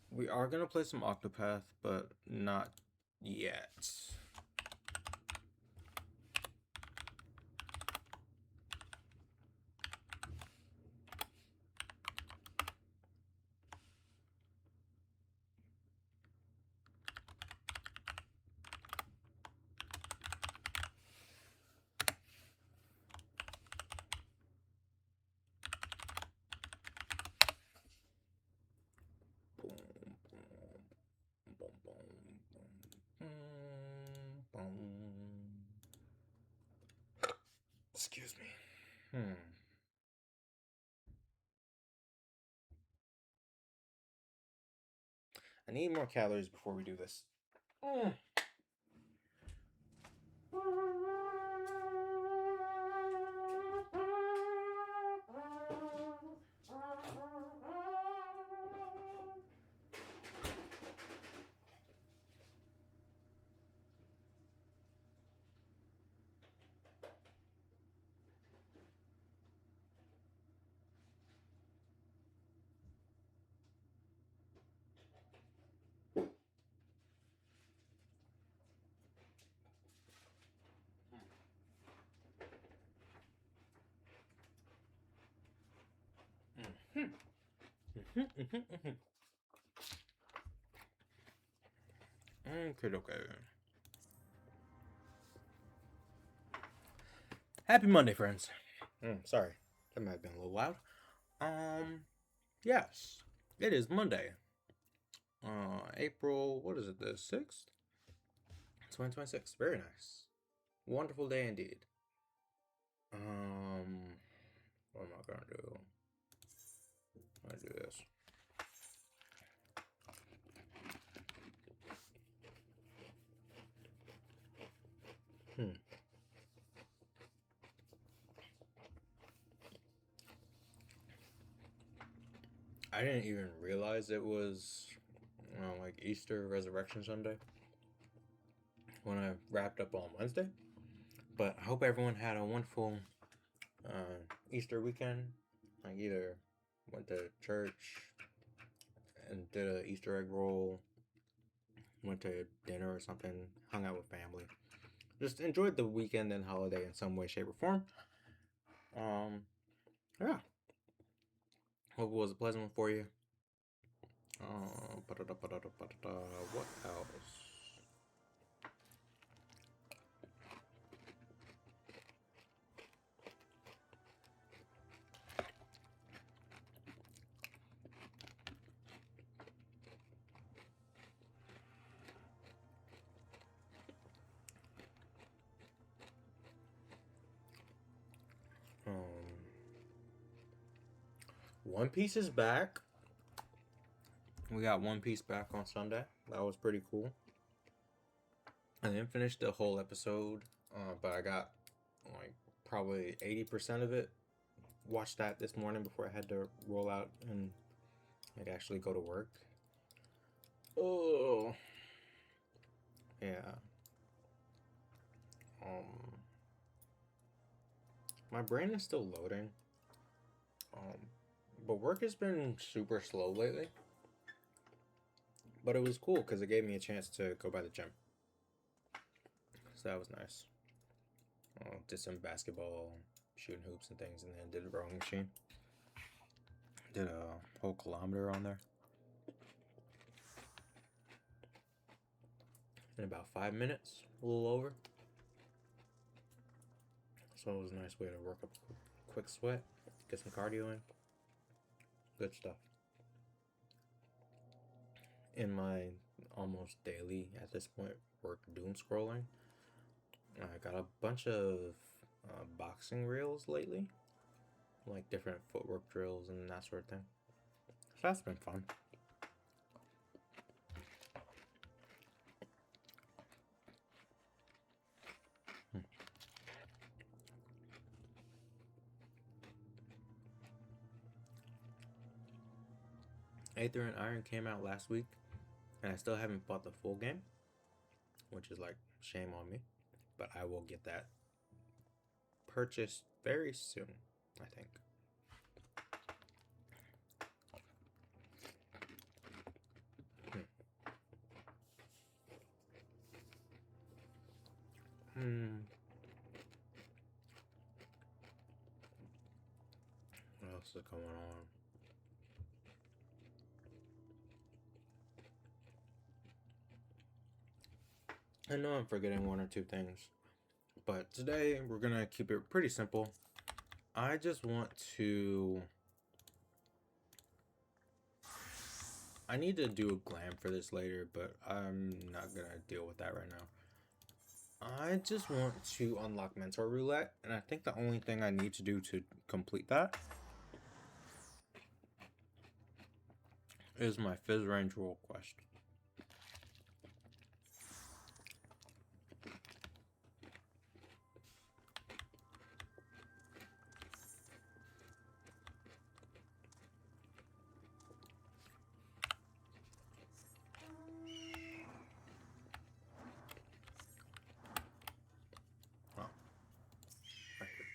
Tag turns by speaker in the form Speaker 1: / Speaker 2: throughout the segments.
Speaker 1: We are gonna play some Octopath, but not yet. Excuse me. I need more calories before we do this. Okay. Happy Monday, friends. Sorry, that might have been a little loud. Yes, it is Monday. April, what is it, the 6th? 2026. Very nice. Wonderful day indeed. What am I gonna do? I'm gonna do this. I didn't even realize it was like Easter Resurrection Sunday when I wrapped up on Wednesday. But I hope everyone had a wonderful Easter weekend. Like either went to church and did a Easter egg roll, went to dinner or something, hung out with family. Just enjoyed the weekend and holiday in some way, shape, or form. Yeah. Hope it was a pleasant one for you. What else? One Piece is back. We got One Piece back on Sunday. That was pretty cool. I didn't finish the whole episode, but I got like probably 80% of it. Watched that this morning before I had to roll out and like actually go to work. Oh, yeah. My brain is still loading. But work has been super slow lately. But it was cool because it gave me a chance to go by the gym. So that was nice. Did some basketball, shooting hoops and things, and then did a rowing machine. Did a whole kilometer on there. In about 5 minutes, a little over. So it was a nice way to work up a quick sweat, get some cardio in. Good stuff. In my almost daily, at this point, work doom scrolling, I got a bunch of boxing reels lately, like different footwork drills and that sort of thing. So that's been fun. 'Aether and Iron came out last week, and I still haven't bought the full game, which is like shame on me. But I will get that purchased very soon, I think. What else is going on? I know I'm forgetting one or two things, but today we're gonna keep it pretty simple. I just want to. I need to do a glam for this later, but I'm not gonna deal with that right now. I just want to unlock Mentor Roulette, and I think the only thing I need to do to complete that is my Fizz Range Rule quest. Oh, right here.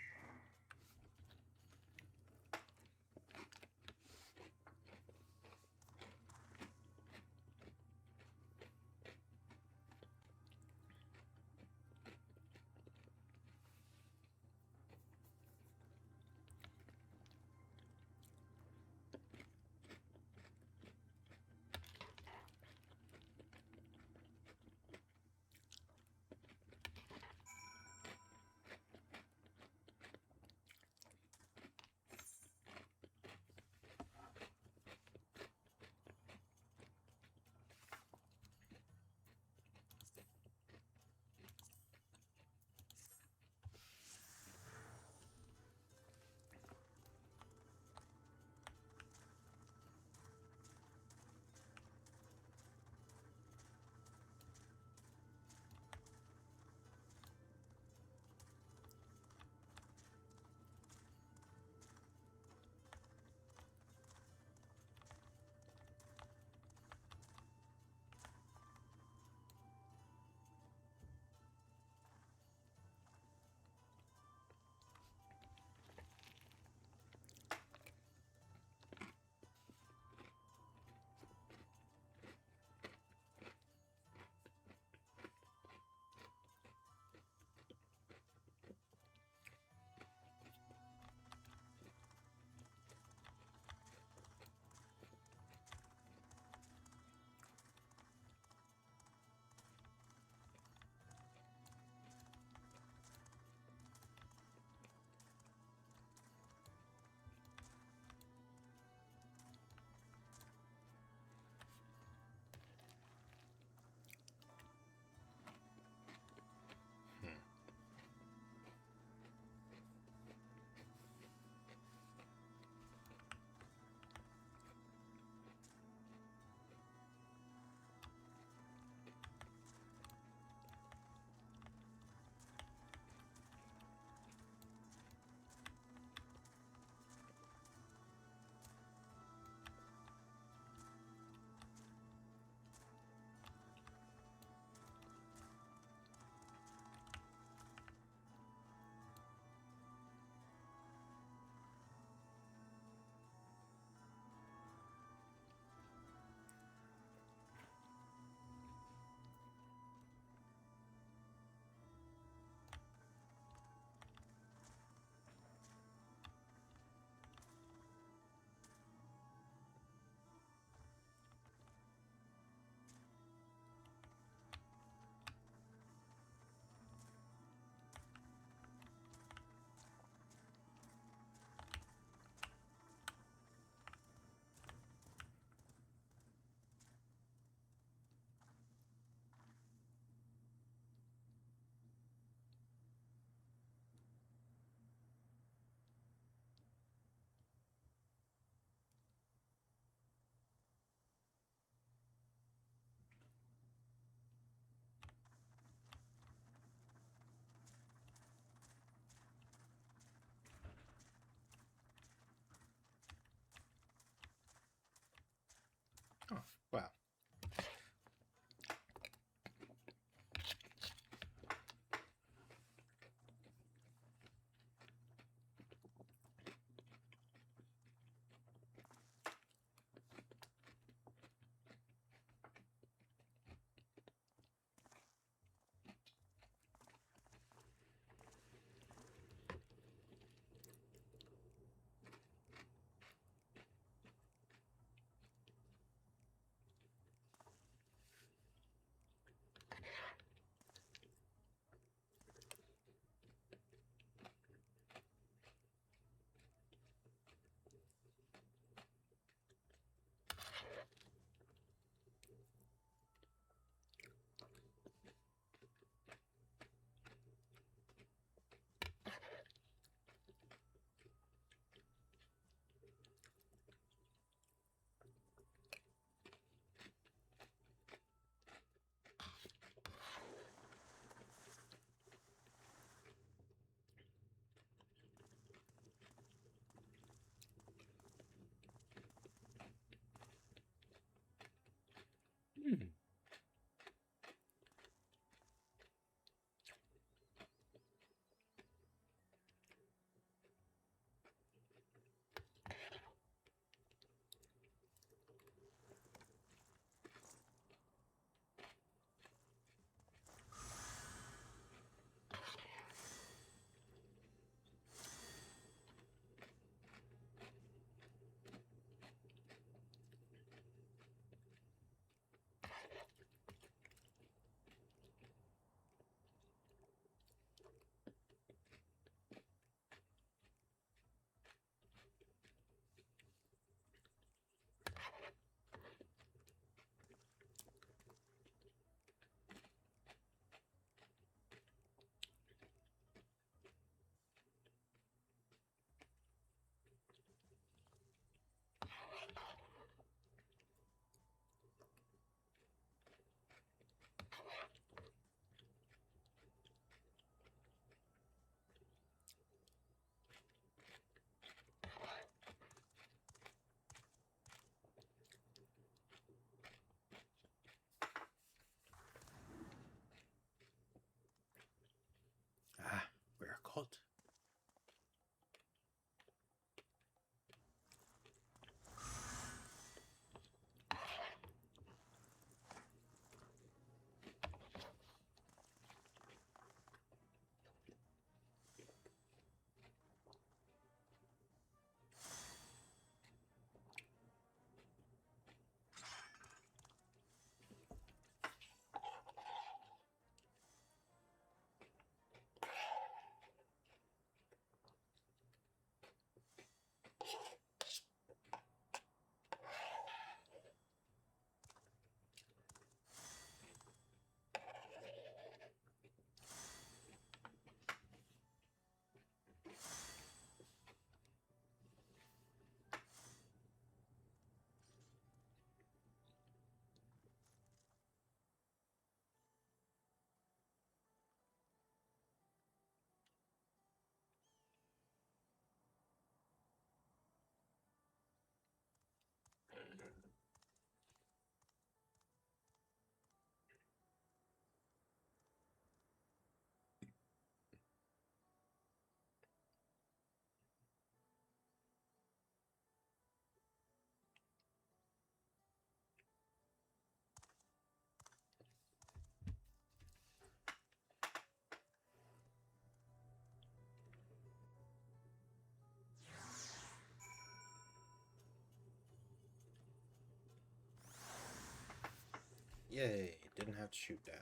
Speaker 1: Yay, didn't have to shoot down.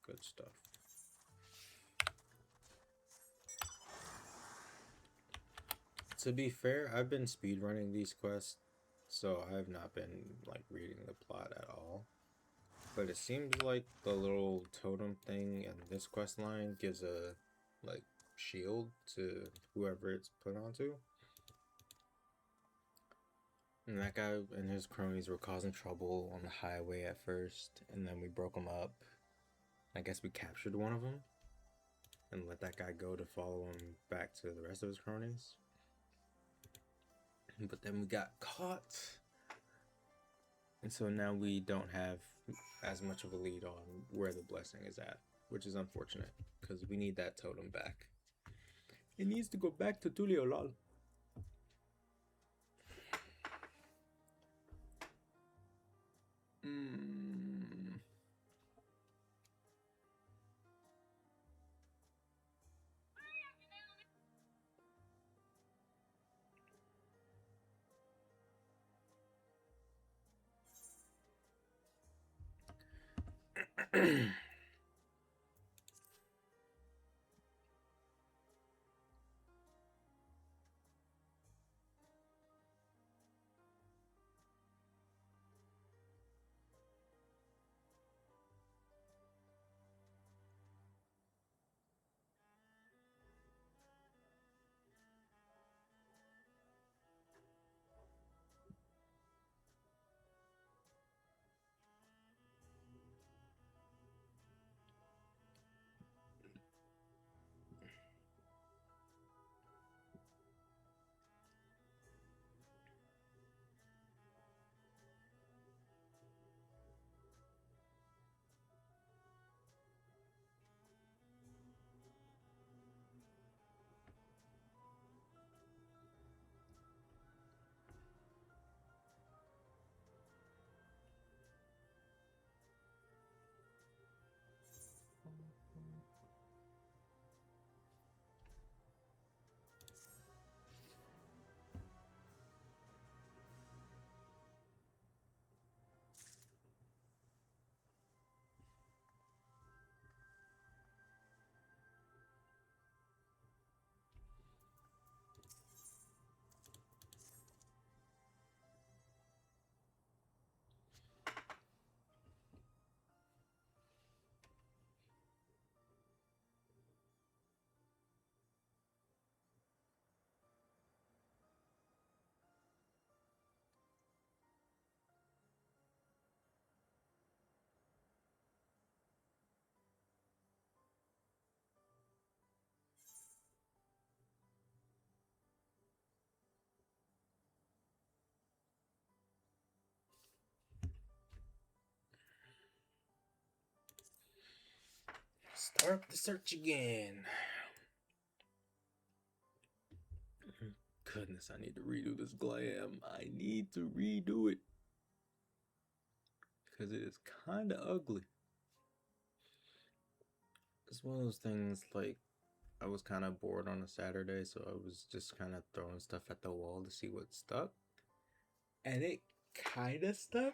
Speaker 1: Good stuff. To be fair, I've been speedrunning these quests, so I've not been like reading the plot at all. But it seems like the little totem thing in this quest line gives a like shield to whoever it's put onto. And that guy and his cronies were causing trouble on the highway at first, and then we broke them up. I guess we captured one of them and let that guy go to follow him back to the rest of his cronies. But then we got caught. And so now we don't have as much of a lead on where the blessing is at, which is unfortunate because we need that totem back. It needs to go back to Tulio Lol. Start the search again. Goodness, I need to redo this glam. I need to redo it. Because it is kind of ugly. It's one of those things like I was kind of bored on a Saturday, so I was just kind of throwing stuff at the wall to see what stuck. And it kind of stuck.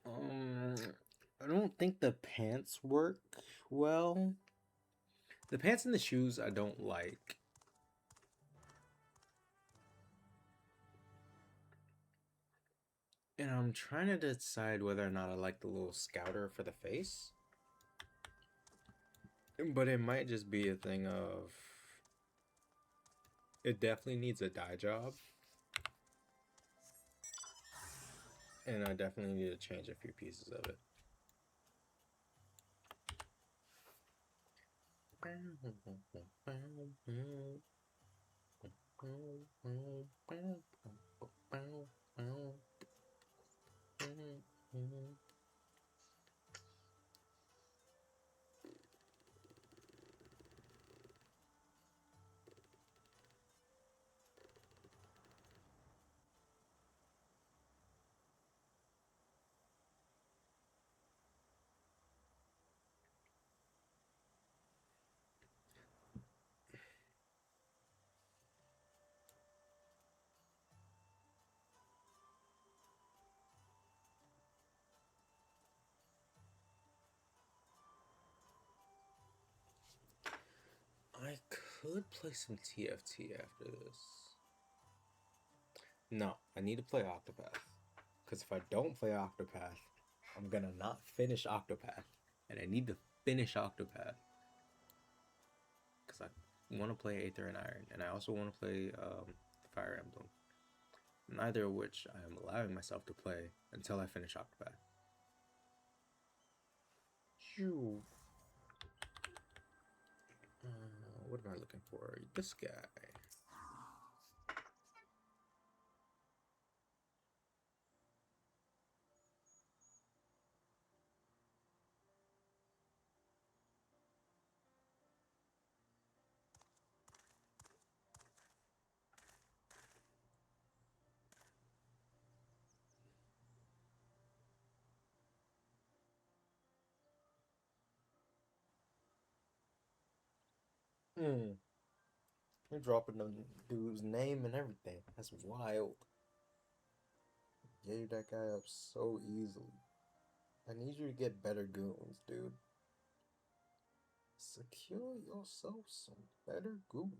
Speaker 1: I don't think the pants work well. The pants and the shoes I don't like. And I'm trying to decide whether or not I like the little scouter for the face. But it might just be a thing of... It definitely needs a dye job. And I definitely need to change a few pieces of it. could play some TFT after this. No, I need to play Octopath. Because if I don't play Octopath, I'm gonna not finish Octopath. And I need to finish Octopath. Because I want to play Aether and Iron. And I also want to play Fire Emblem. Neither of which I am allowing myself to play until I finish Octopath. What am I looking for? This guy. You're dropping the dude's name and everything. That's wild. Gave that guy up so easily. I need you to get better goons, dude. Secure yourself some better goons.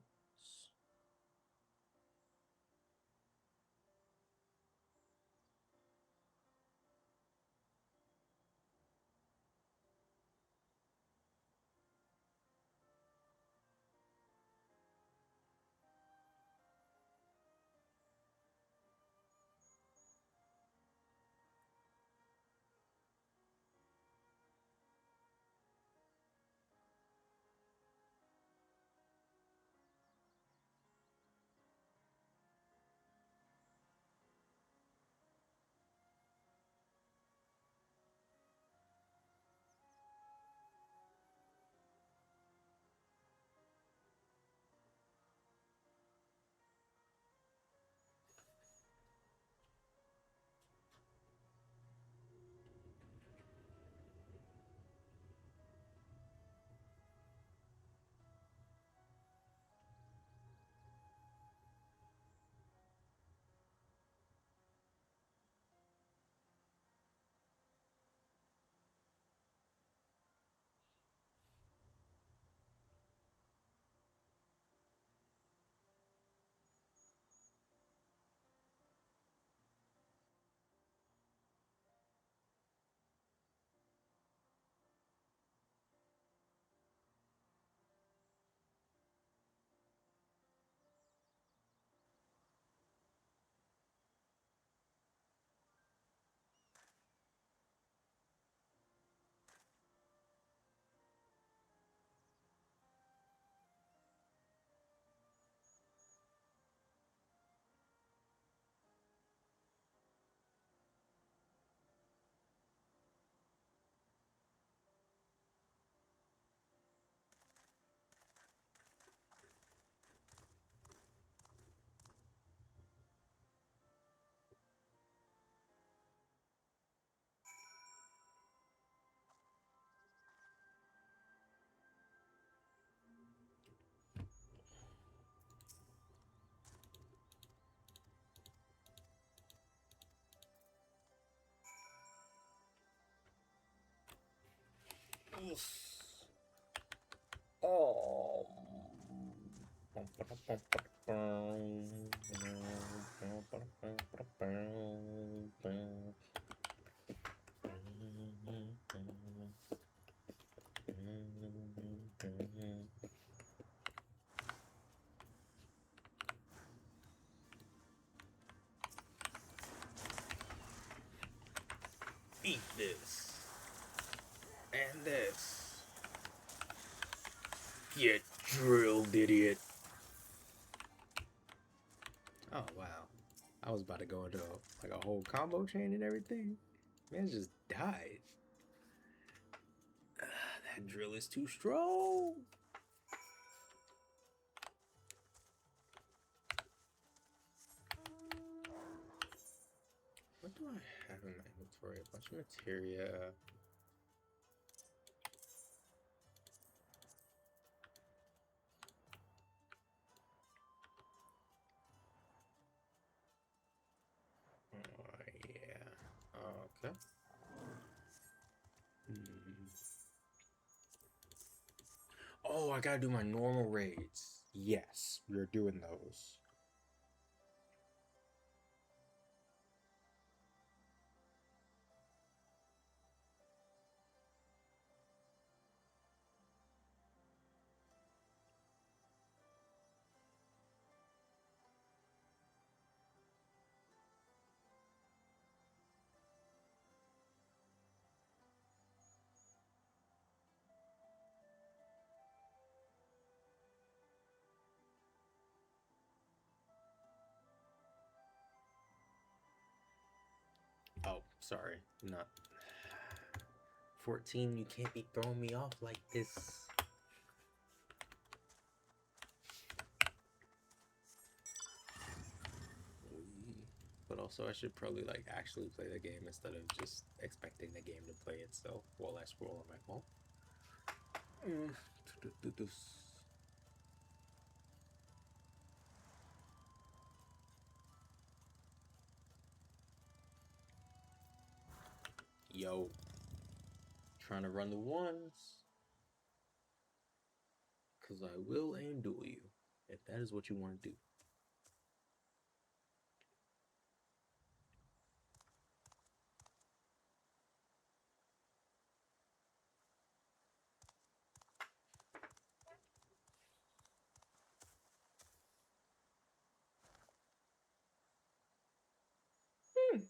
Speaker 1: Oh. Eat this. And this. Get drilled, idiot. Oh, wow. I was about to go into like a whole combo chain and everything. Man just died. That drill is too strong. What do I have in my inventory? A bunch of materia. Oh, yeah. Okay. Oh, I gotta do my normal raids. Yes, we're doing those. Oh, sorry. Not 14. You can't be throwing me off like this. But also, I should probably like actually play the game instead of just expecting the game to play itself while I scroll on my phone. Mm. Yo, trying to run the ones, cause I will and duel you if that is what you want to do. Hmm.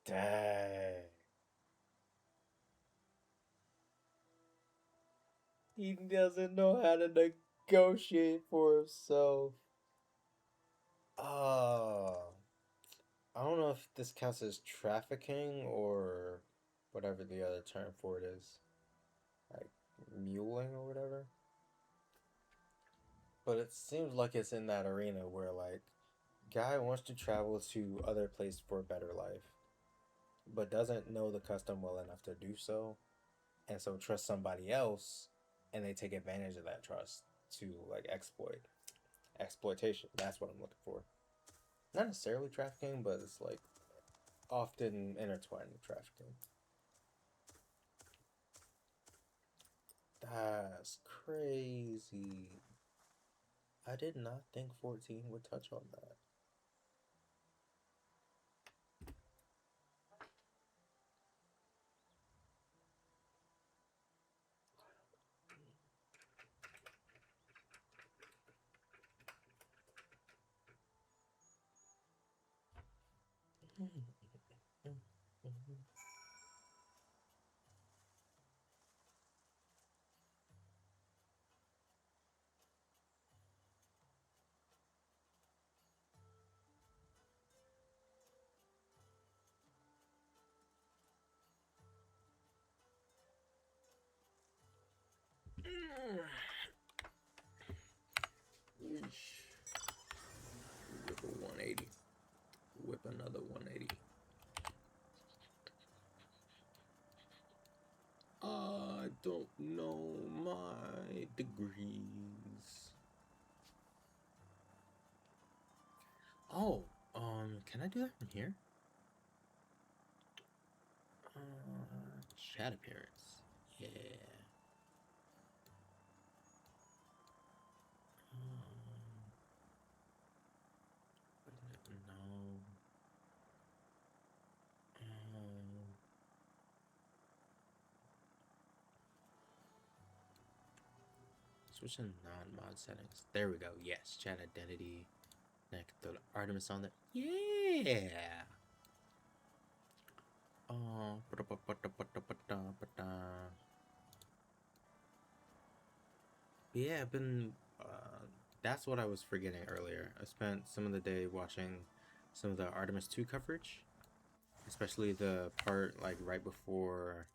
Speaker 1: Dang. He doesn't know how to negotiate for himself. Oh. I don't know if this counts as trafficking or whatever the other term for it is. Like muling or whatever. But it seems like it's in that arena where like guy wants to travel to other place for a better life, but doesn't know the custom well enough to do so, and so trust somebody else, and they take advantage of that trust to like exploitation. That's what I'm looking for. Not necessarily trafficking, but it's like often intertwined with trafficking. That's crazy. I did not think 14 would touch on that. Whip a 180. Whip another 180. I don't know my degrees. Oh, can I do that from here? Chat appearance. Yeah. No. Switch to non-mod settings. There we go. Yes, chat identity. Then I can throw the Artemis on there. Yeah. Oh. Yeah, I've been. That's what I was forgetting earlier. I spent some of the day watching some of the Artemis 2 coverage, especially the part like right before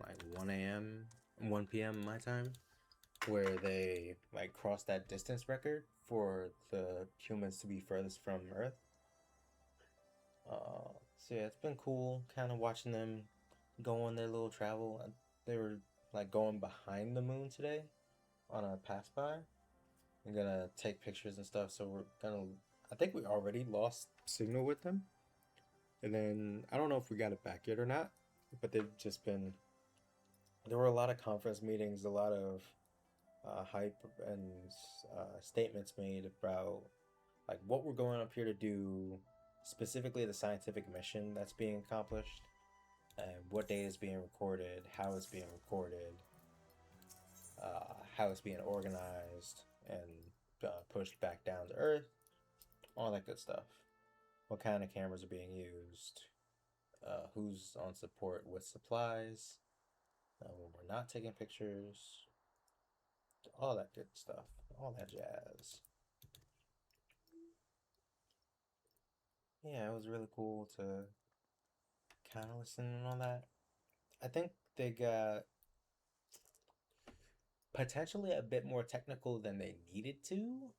Speaker 1: like 1 a.m., 1 p.m. my time, where they like crossed that distance record for the humans to be furthest from Earth. So yeah, it's been cool kind of watching them go on their little travel. They were like going behind the moon today on a pass by. I'm gonna take pictures and stuff. So we're gonna. I think we already lost signal with them, and then I don't know if we got it back yet or not. But they've just been. There were a lot of conference meetings, a lot of hype and statements made about like what we're going up here to do, specifically the scientific mission that's being accomplished, and what data is being recorded, how it's being recorded, how it's being organized and pushed back down to Earth, all that good stuff. What kind of cameras are being used, who's on support with supplies, when we're not taking pictures, all that good stuff, all that jazz. Yeah, it was really cool to kind of listen and all that. I think they got potentially a bit more technical than they needed to,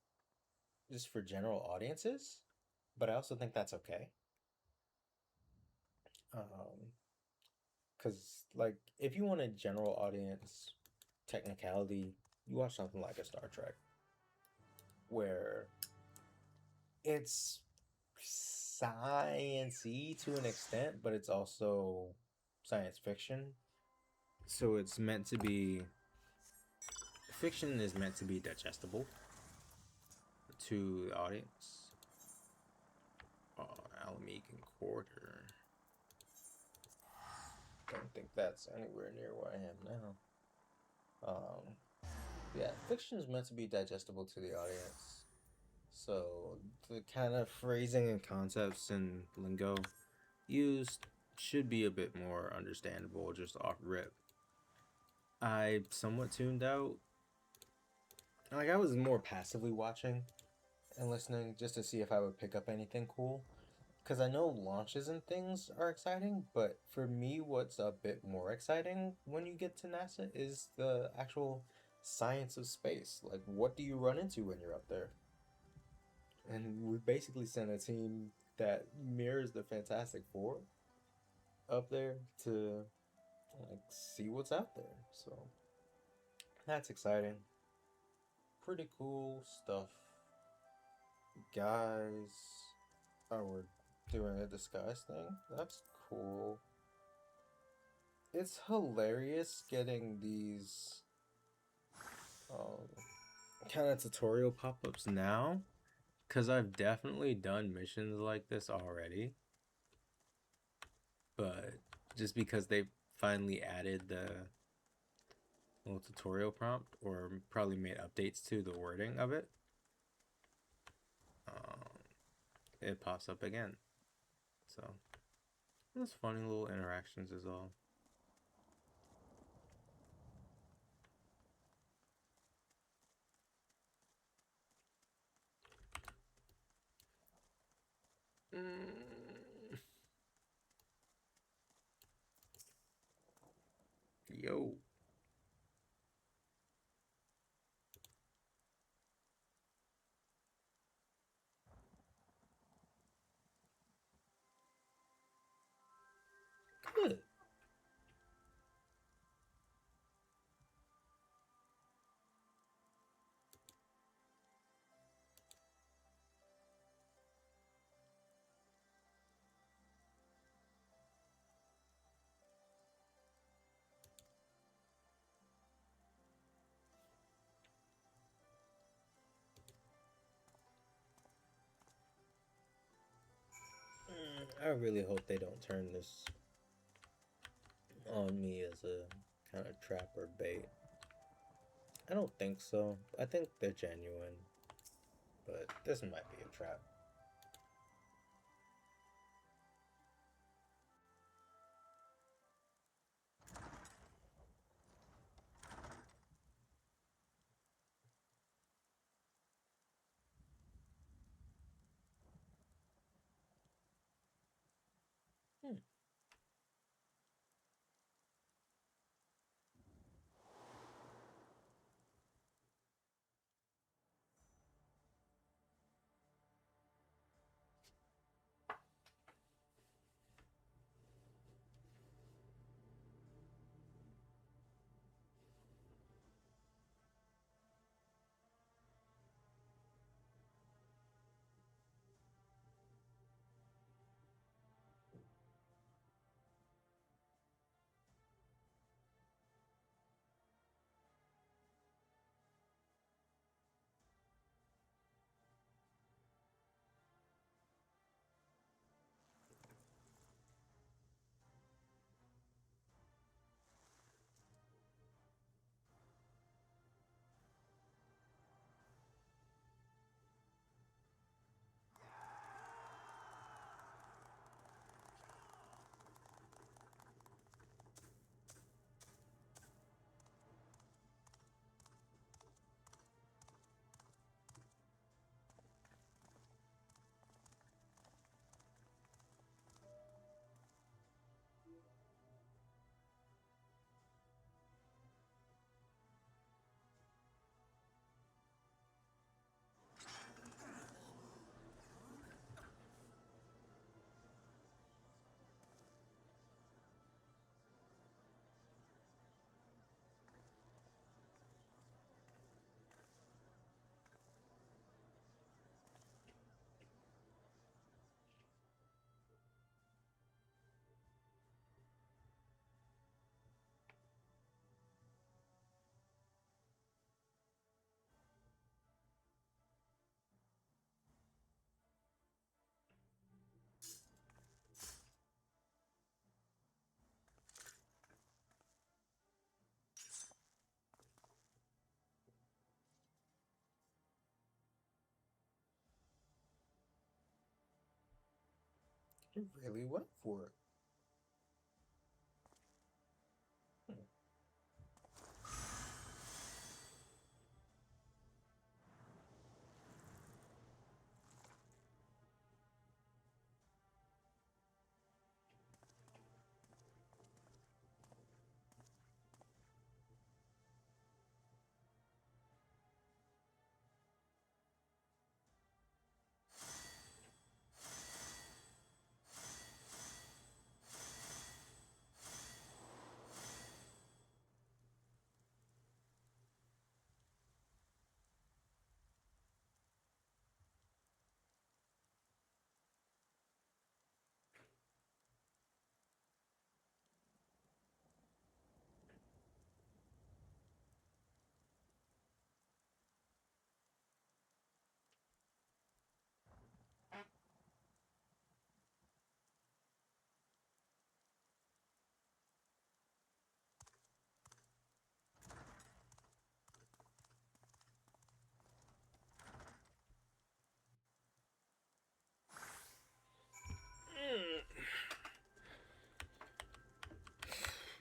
Speaker 1: just for general audiences, but I also think that's okay. Because, like, if you want a general audience technicality, you watch something like a Star Trek, where it's science-y to an extent, but it's also science fiction. So it's meant to be fiction is meant to be digestible to the audience. Oh, Alamegan Quarter. Don't think that's anywhere near where I am now. Yeah, fiction is meant to be digestible to the audience. So the kind of phrasing and concepts and lingo used should be a bit more understandable just off rip. I somewhat tuned out. Like I was more passively watching and listening just to see if I would pick up anything cool. Because I know launches and things are exciting, but for me, what's a bit more exciting when you get to NASA is the actual science of space. Like, what do you run into when you're up there? And we basically sent a team that mirrors the Fantastic Four up there to like see what's out there. So that's exciting. Pretty cool stuff. Guys, oh, we're doing a disguise thing. That's cool. It's hilarious getting these kind of tutorial pop-ups now, because I've definitely done missions like this already, but just because they finally added the little tutorial prompt or probably made updates to the wording of it, it pops up again. So those funny little interactions is all. Yo. Good. I really hope they don't turn this on me as a kind of trap or bait. I don't think so. I think they're genuine, but this might be a trap. Hmm. You really went for it.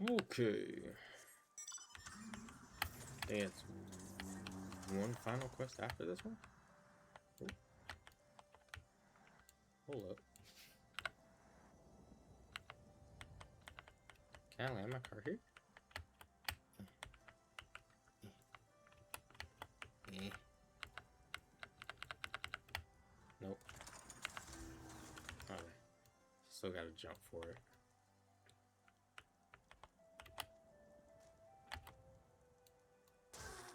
Speaker 1: Okay. And it's one final quest after this one? Ooh, hold up. Can I land my car here? Eh. Nope. Okay. Still gotta jump for it.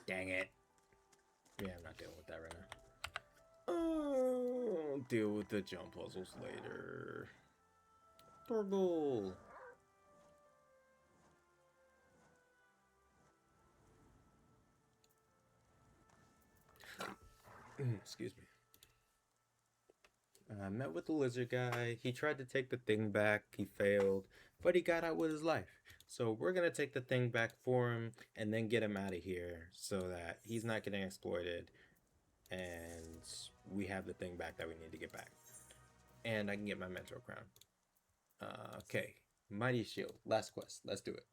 Speaker 1: Dang it. Yeah, I'm not dealing with that right now. Oh, deal with the jump puzzles later. Torgle. Excuse me. I met with the lizard guy. He tried to take the thing back. He failed, but he got out with his life. So we're gonna take the thing back for him and then get him out of here so that he's not getting exploited and we have the thing back that we need to get back. And I can get my mentor crown. Okay. Mighty Shield. Last quest. Let's do it.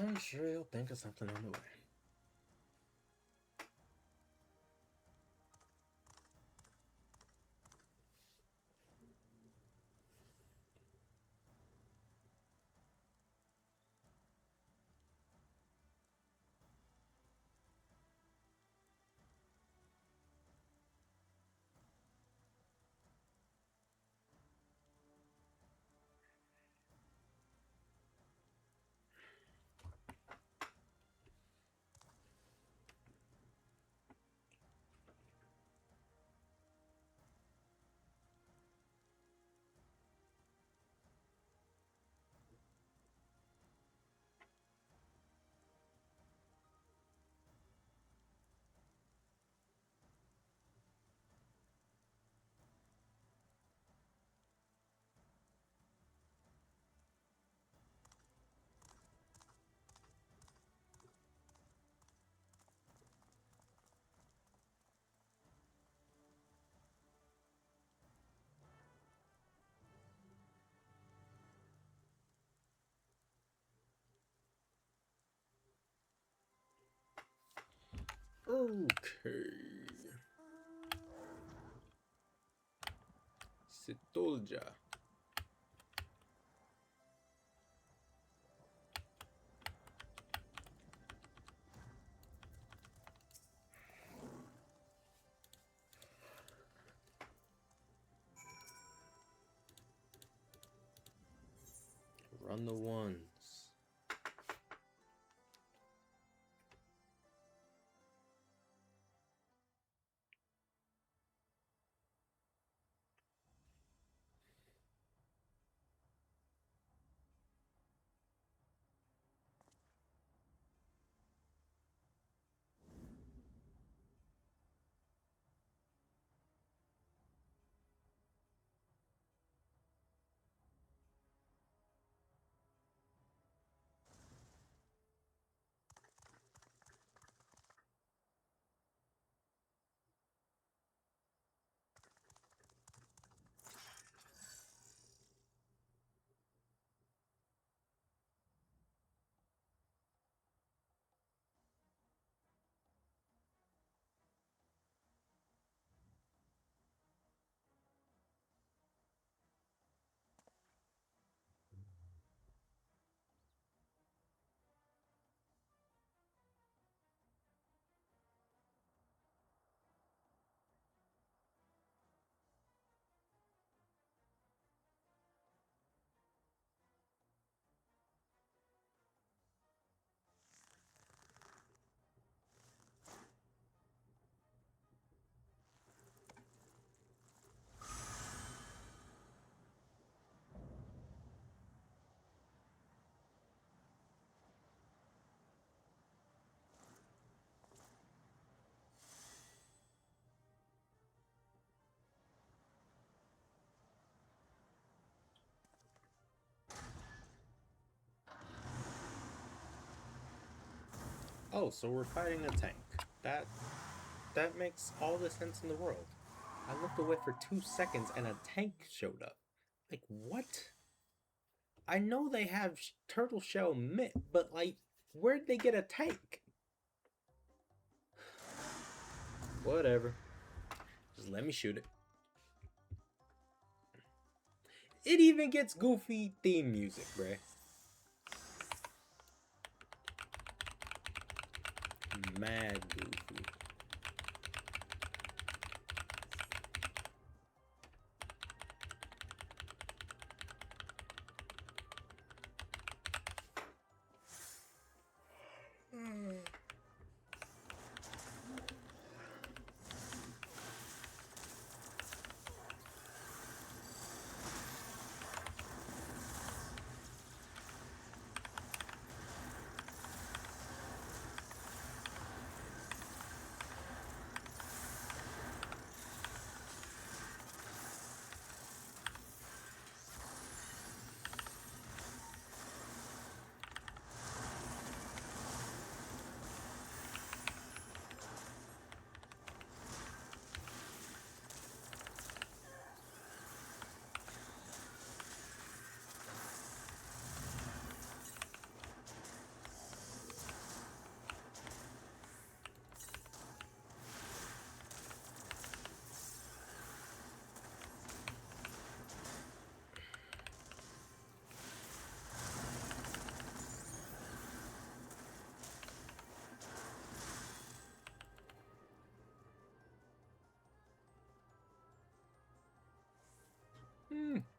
Speaker 1: I'm sure he'll think of something on the way. Okay. Sitolja. Run the ones. Oh, so we're fighting a tank. That that makes all the sense in the world. I looked away for 2 seconds and a tank showed up. Like what? I know they have turtle shell mitt, but like, where'd they get a tank? Whatever. Just let me shoot it. It even gets goofy theme music, bruh. Mad goofy.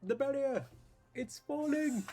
Speaker 1: The barrier! It's falling!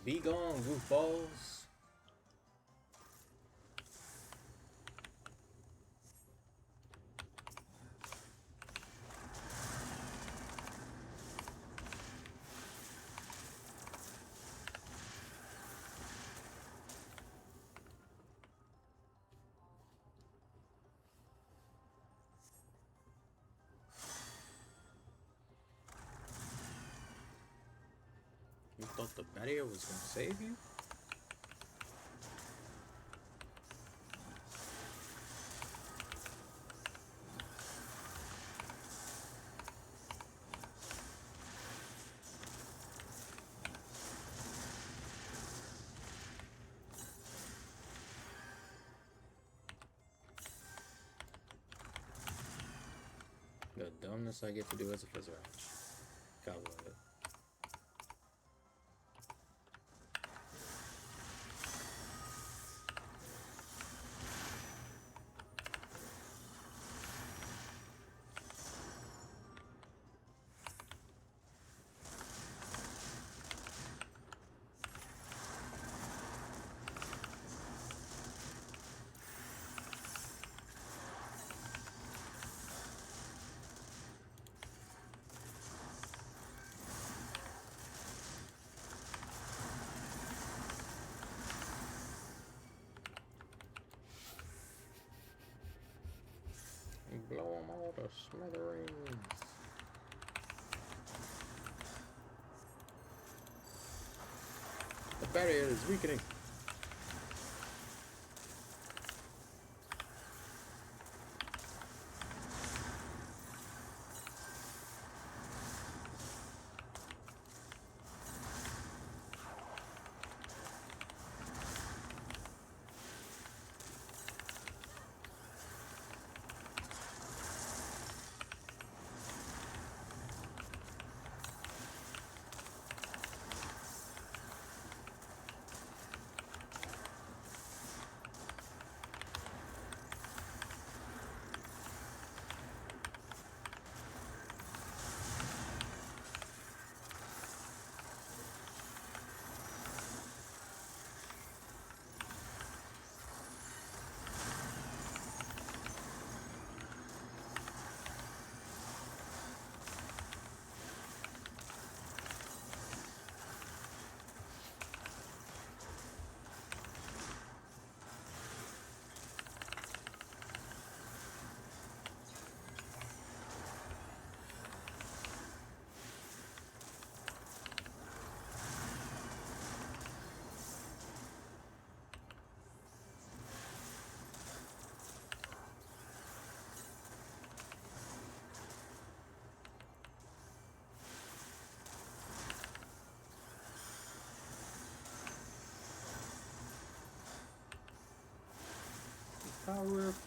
Speaker 1: Be gone, goofballs. You thought the barrier was gonna save you? The dumbness I get to do as a Fizzer. God love it. Blow them all to smithereens. The barrier is weakening.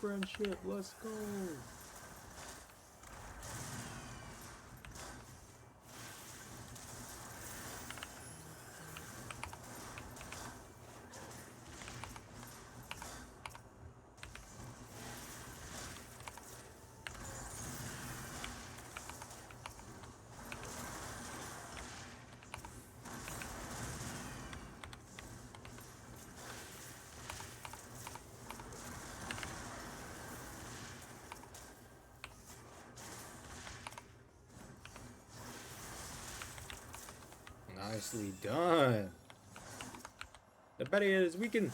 Speaker 1: friendship. Let's go. Nicely done. The better is we can.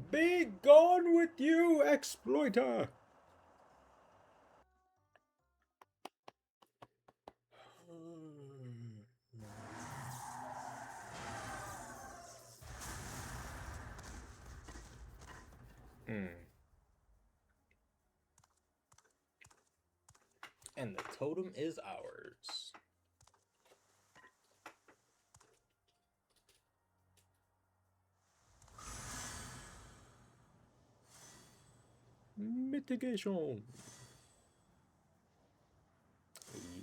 Speaker 1: Be gone with you, exploiter! And the totem is ours. Mitigation.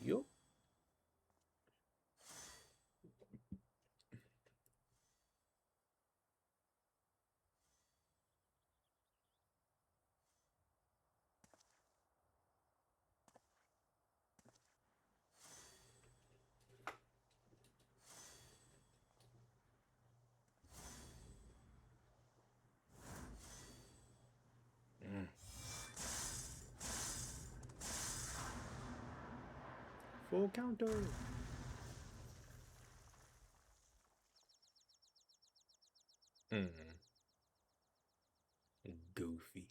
Speaker 1: Yup. Full counter. Goofy.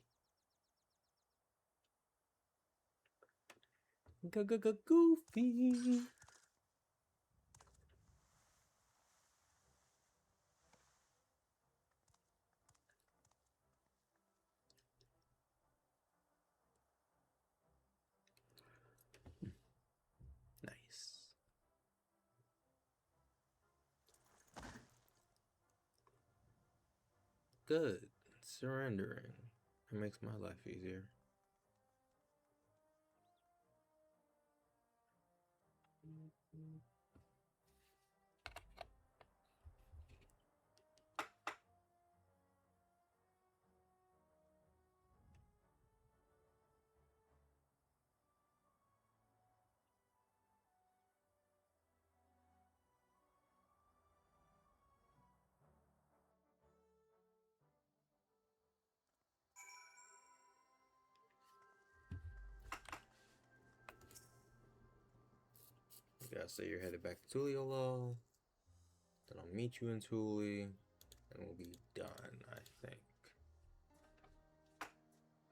Speaker 1: Goofy. Nice. Good. Surrendering. It makes my life easier. You gotta say you're headed back to Tuliolo. Then I'll meet you in Tuli. And we'll be done, I think.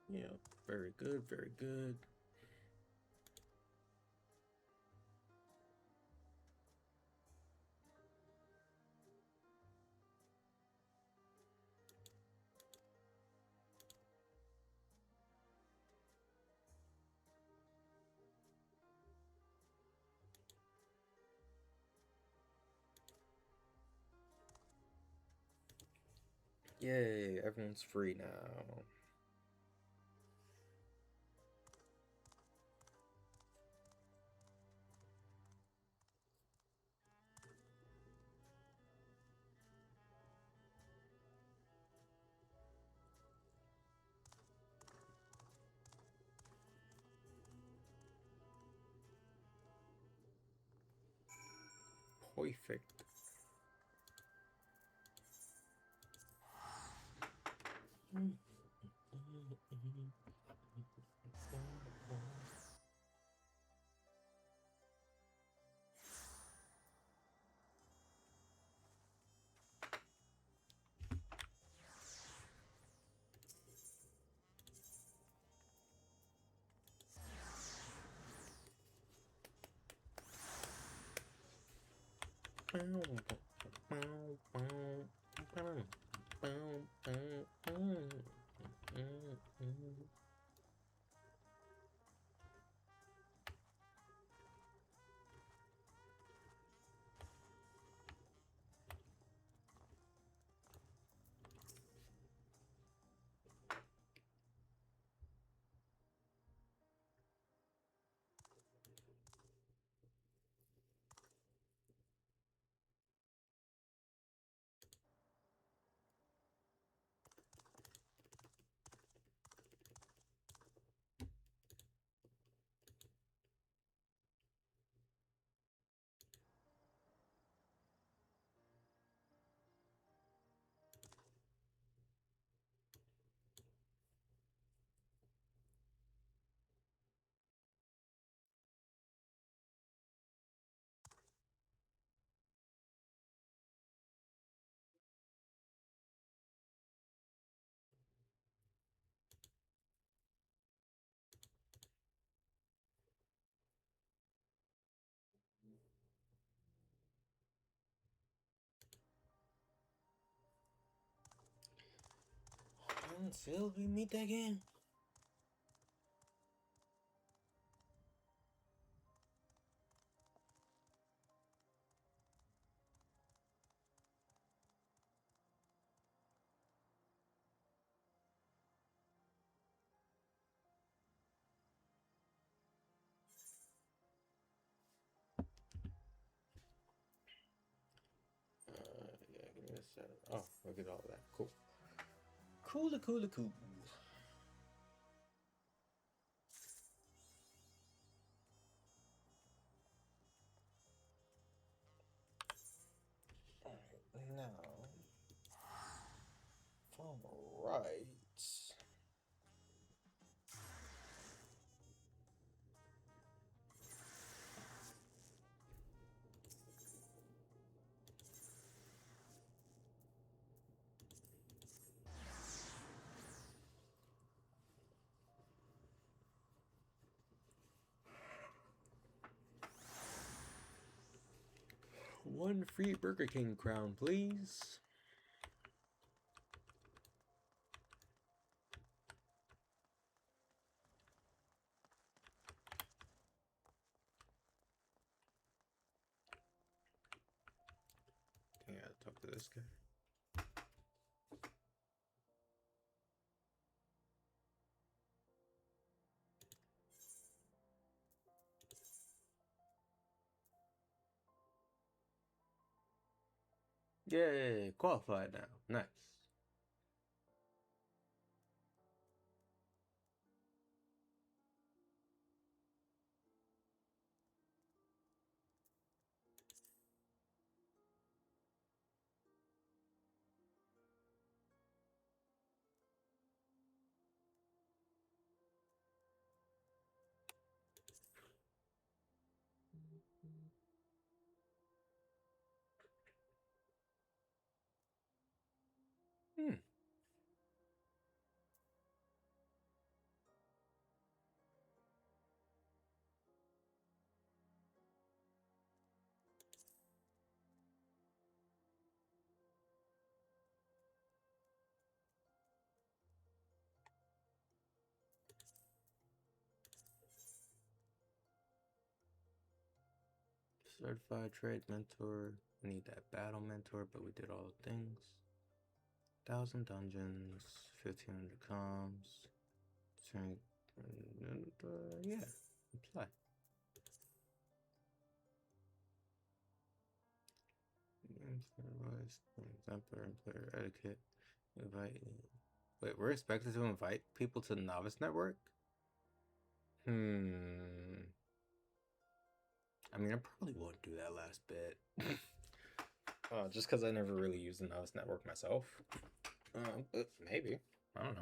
Speaker 1: Yeah, very good, very good. Yay, everyone's free now. Perfect. until we meet again. Yeah, give me a second. Oh, look at all that. Cool. Cool. Alright, now. Alright. One free Burger King crown, please. Dang, I gotta talk to this guy. Yay, qualified now. Nice. Hmm. Certified trade mentor. We need that battle mentor, but we did all the things. 1,000 dungeons, 1,500 comms. Yeah, apply. Exemplar and player etiquette. Invite. Wait, we're expected to invite people to the novice network? I mean, I probably won't do that last bit. Just because I never really used the novice network myself. But maybe. I don't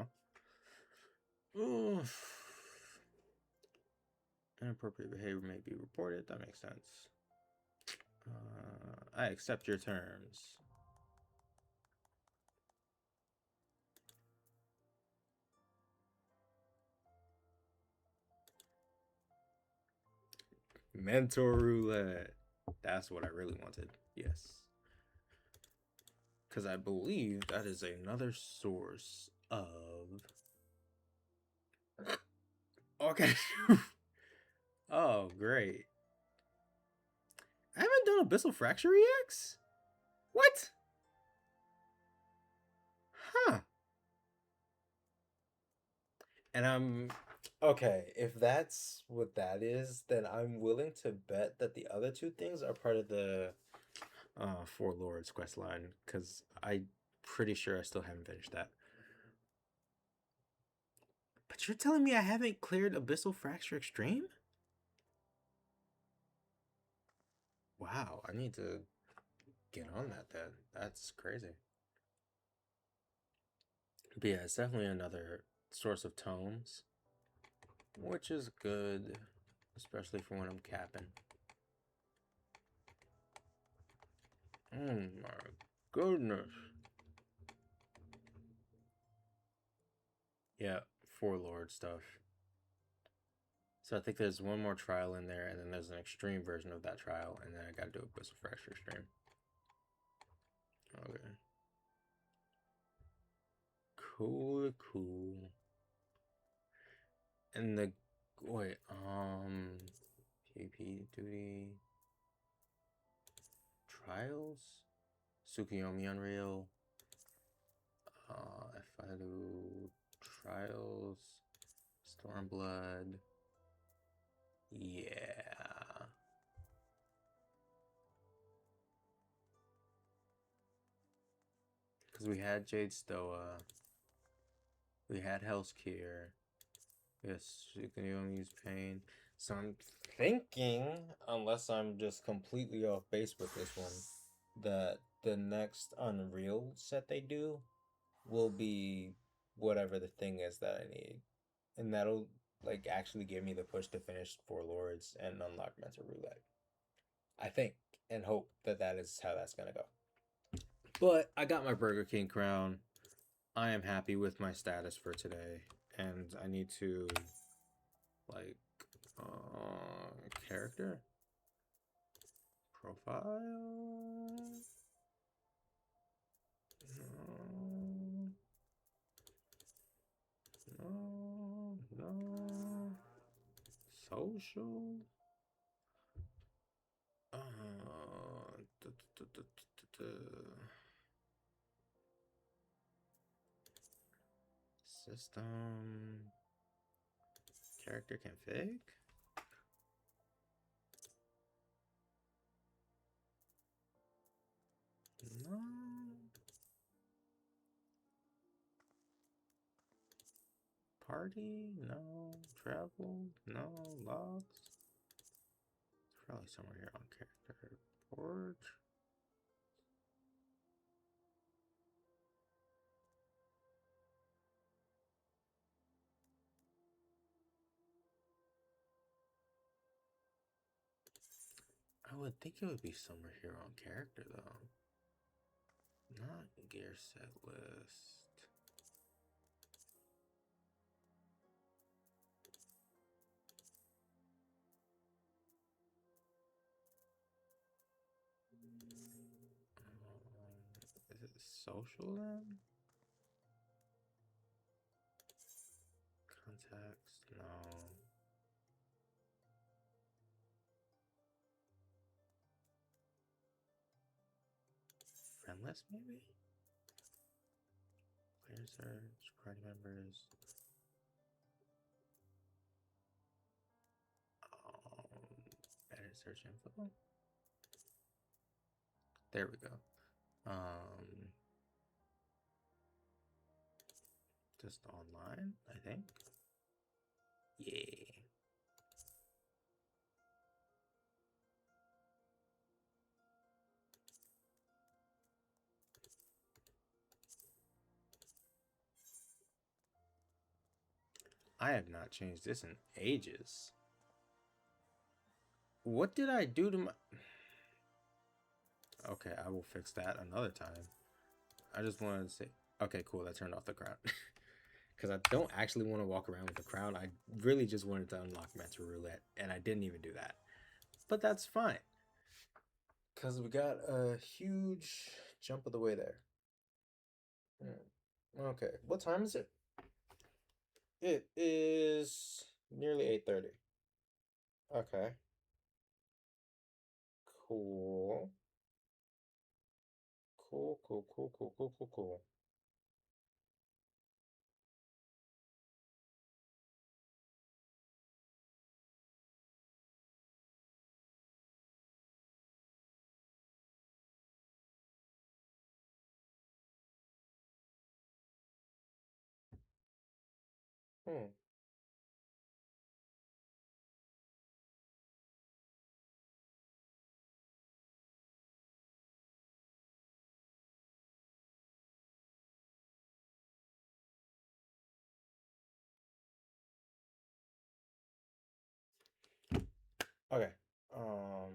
Speaker 1: know. Inappropriate behavior may be reported. That makes sense. I accept your terms. Mentor roulette. That's what I really wanted. Yes. Because I believe that is another source of... Okay. Oh, great. I haven't done Abyssal Fracture EX? What? Huh. And I'm... Okay, if that's what that is, then I'm willing to bet that the other two things are part of the Four Lords quest line, because I'm pretty sure I still haven't finished that. But you're telling me I haven't cleared Abyssal Fracture Extreme? Wow, I need to get on that then. That's crazy. But yeah, it's definitely another source of tomes, which is good, especially for when I'm capping. Oh my goodness. Yeah, Four Lord stuff. So I think there's one more trial in there, and then there's an extreme version of that trial, and then I gotta do a Abyssal Fracture Extreme. Okay. Cool. And the wait, PvP duty trials, Tsukiyomi Unreal, if I do trials, Stormblood, yeah. Because we had Jade Stoa, we had Hell's Kier, yes, Tsukiyomi's Pain. So I'm thinking, unless I'm just completely off base with this one, that the next Unreal set they do will be whatever the thing is that I need. And that'll like actually give me the push to finish Four Lords and unlock Mental Roulette. I think and hope that that is how that's gonna go. But I got my Burger King crown. I am happy with my status for today, and I need to like character profile. No. Social. Uh, System. Character config. No. Party? No. Travel? No. Logs? It's probably somewhere here on character. Forge? I would think it would be somewhere here on character though. Not gear set list. Is it social then? Context? No. Friend list maybe? Player search, party members. Edit search info. There we go. Just online, I think. Yeah. I have not changed this in ages. What did I do to my... Okay, I will fix that another time. I just wanted to say... Okay, cool, that turned off the crown. Because I don't actually want to walk around with the crown. I really just wanted to unlock Mental Roulette, and I didn't even do that. But that's fine. Because we got a huge jump of the way there. Okay, what time is it? It is nearly 8:30. Okay. Cool. Cool. Hmm. Okay. Um,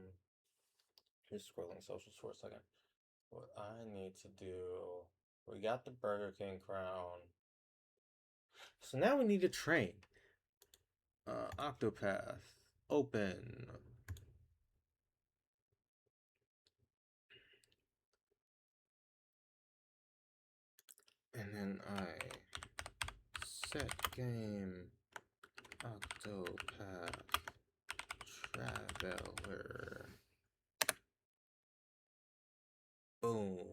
Speaker 1: just scrolling socials for a second. What I need to do, we got the Burger King crown. So now we need to train. Octopath, open. And then I Set game. Octopath Traveler. Boom.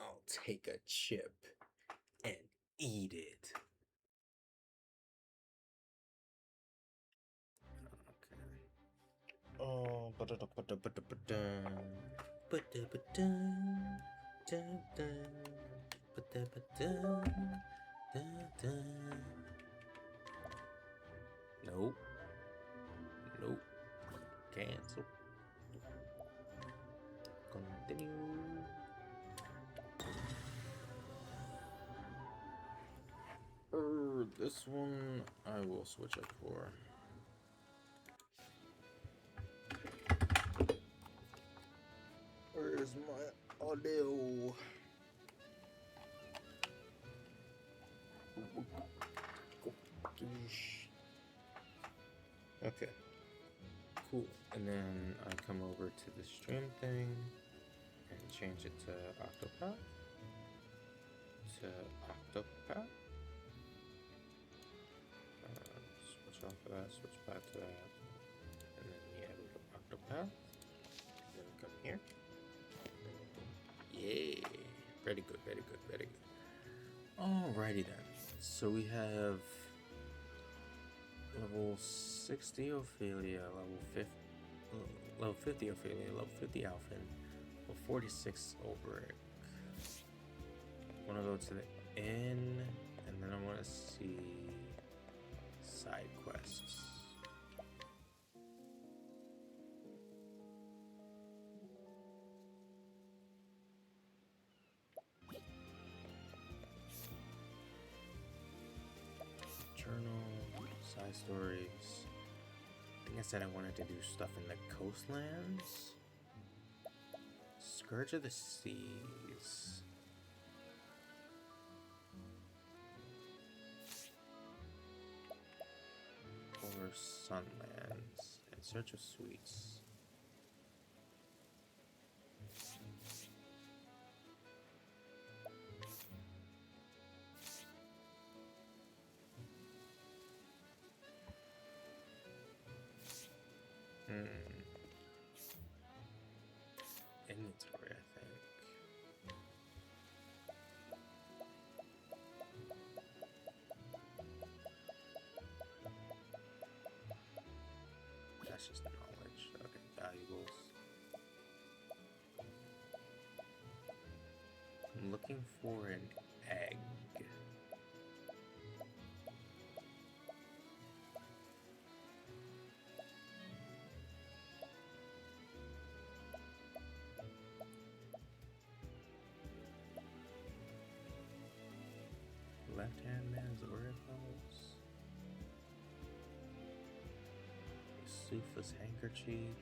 Speaker 1: I'll take a chip and eat it. Okay. Oh, nope. Nope. Cancel. Continue. This one I will switch up for. Where's my audio? Okay. Cool. And then I come over to the stream thing and change it to Octopath. Octopath. Switch off of that, switch back to that. And then yeah, we go Octopath. Then come here. Yeah. Very good, very good, very good. Alrighty then. So we have level 60 Ophelia, level 50 Ophelia, level 50 Alphen, level 46 Ulbrich. I want to go to the inn, and then I want to see side quests. Journal, side stories. I think I said I wanted to do stuff in the coastlands. Scourge of the Seas. Or Sunlands. In Search of Sweets. Inventory, I think. That's just knowledge. Okay, valuables. I'm looking for an egg. Left-hand man's warehouse. Sufa's handkerchief.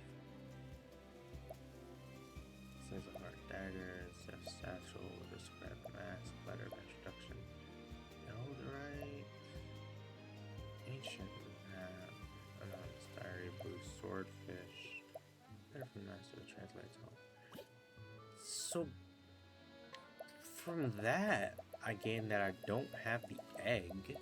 Speaker 1: Says a hard dagger. Zeph satchel with a scrap mask. Letter of introduction. Eldorite. Ancient map. Anonymous diary. Blue swordfish. Letter from master to translate home. So from that, I gained that I don't have the egg.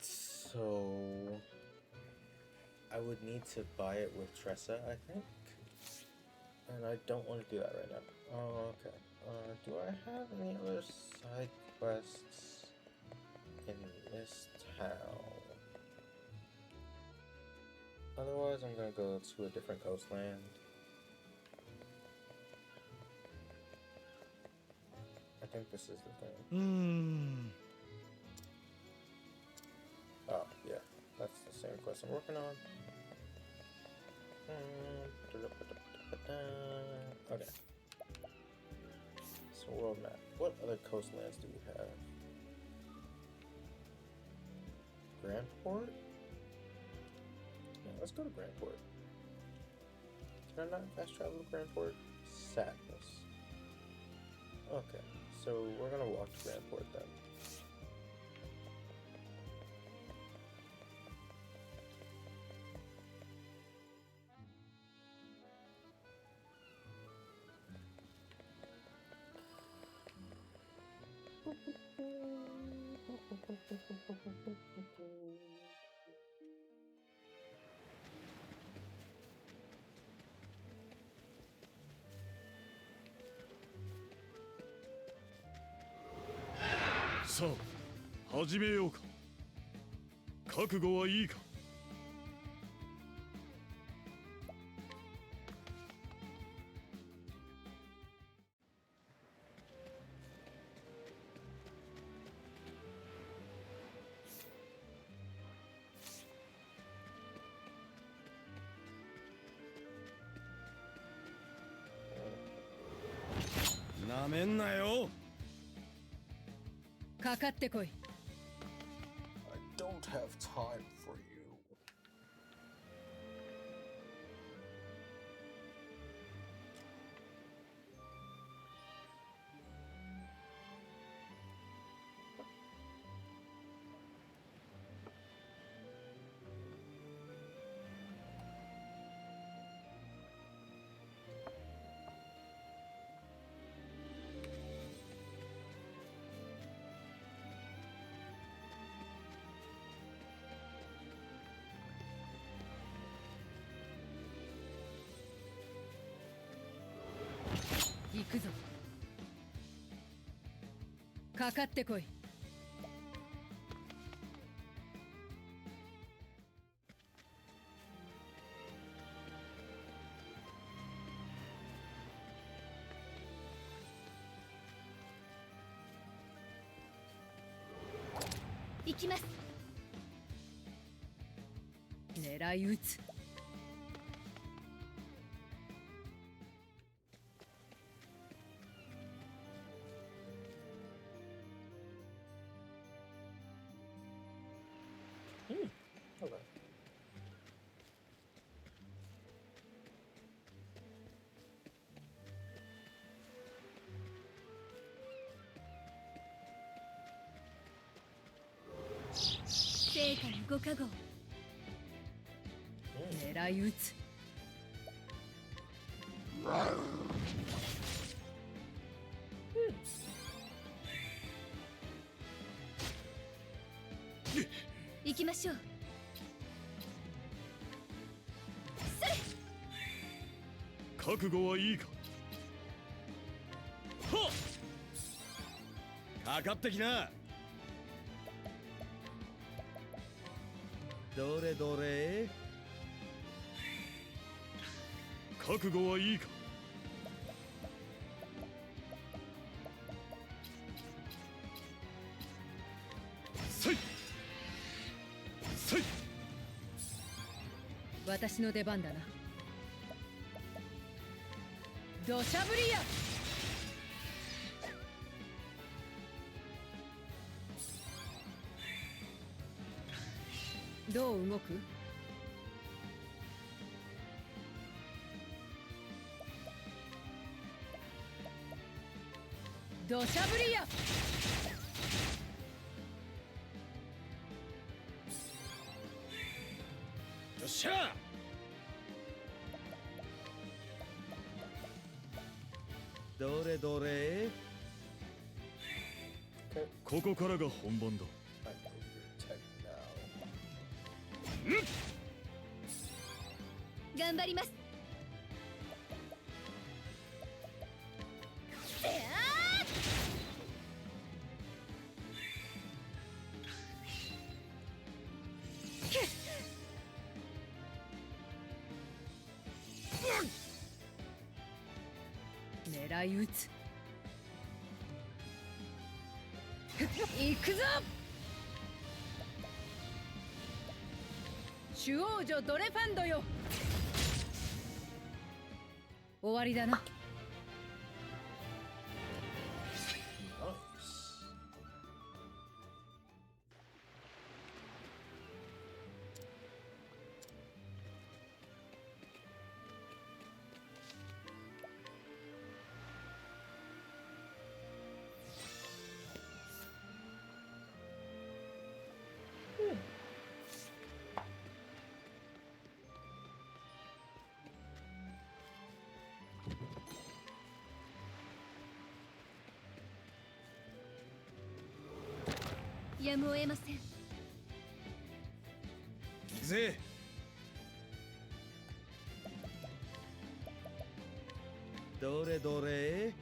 Speaker 1: So I would need to buy it with Tressa, I think. And I don't want to do that right now. Oh, okay. Do I have any other side quests in this town? Otherwise, I'm gonna go to a different coastland. I think this is the thing. Oh, yeah. That's the same quest I'm working on. Okay. So world map. What other coastlands do we have? Grandport? Yeah, let's go to Grandport. Can I not fast travel to Grandport? Sadness. Okay, so we're gonna walk to Grandport then.
Speaker 2: さあ始めようか。覚悟はいいか。なめんなよ。
Speaker 3: かかってこい。
Speaker 1: I don't have time for you.
Speaker 3: 行くぞ。かかってこい。行きます。狙い撃つ。
Speaker 1: Okay.
Speaker 3: 成果のご加護。狙い撃つ。行きましょう。それ。
Speaker 2: 覚悟はいいか。はっ、かかってきな。どれどれ。覚悟はいいか。せいせい。
Speaker 3: 私の出番だな。土砂降りや。どう動く？土砂降りや。よ
Speaker 2: っしゃ。どれどれ。ここからが本番だ。
Speaker 3: 頑張ります。狙い撃つ。行くぞ。主王女ドレファンドよ。終わりだな。
Speaker 4: やむを得ません。
Speaker 2: 行くぜ。どれどれ。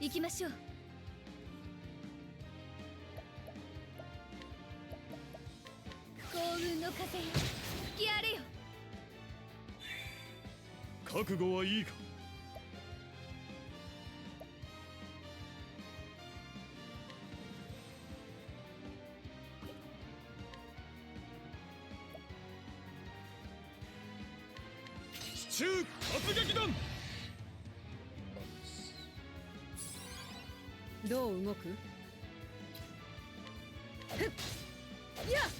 Speaker 4: 行きましょう。幸運の風よ、吹き荒れよ。
Speaker 2: 覚悟はいいか。地中突撃弾。
Speaker 3: どう動く？ふっやっ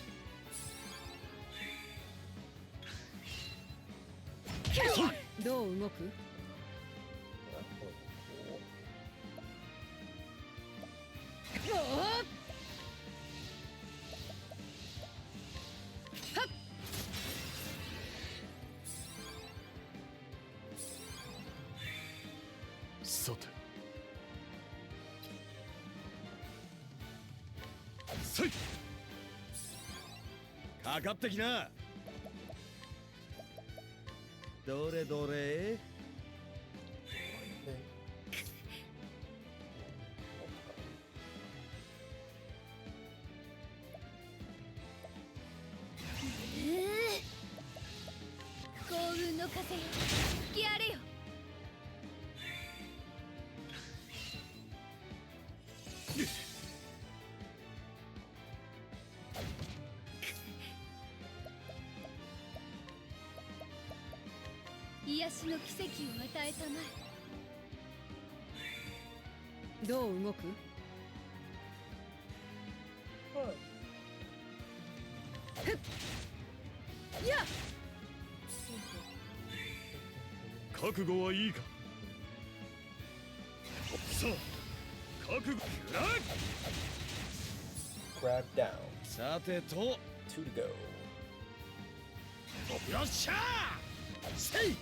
Speaker 3: どう動く？おー
Speaker 2: さて。せい。かかってきな。どれどれ。
Speaker 4: 幸運の風よ、吹き荒れよ。癒しの奇跡を与えたまえ。
Speaker 3: どう動く？ふっやっ
Speaker 2: 覚悟はいいか。さあ、覚悟。
Speaker 1: Grab down.
Speaker 2: さてと、
Speaker 1: Two to go.
Speaker 2: よっしゃー。せい。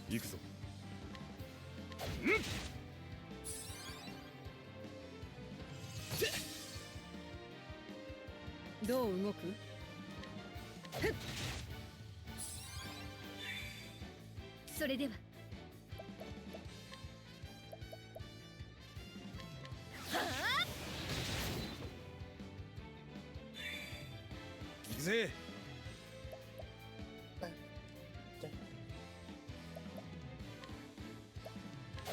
Speaker 2: 行くぞ。
Speaker 3: どう動く？ふっ
Speaker 4: それでは。
Speaker 2: 行くぜ。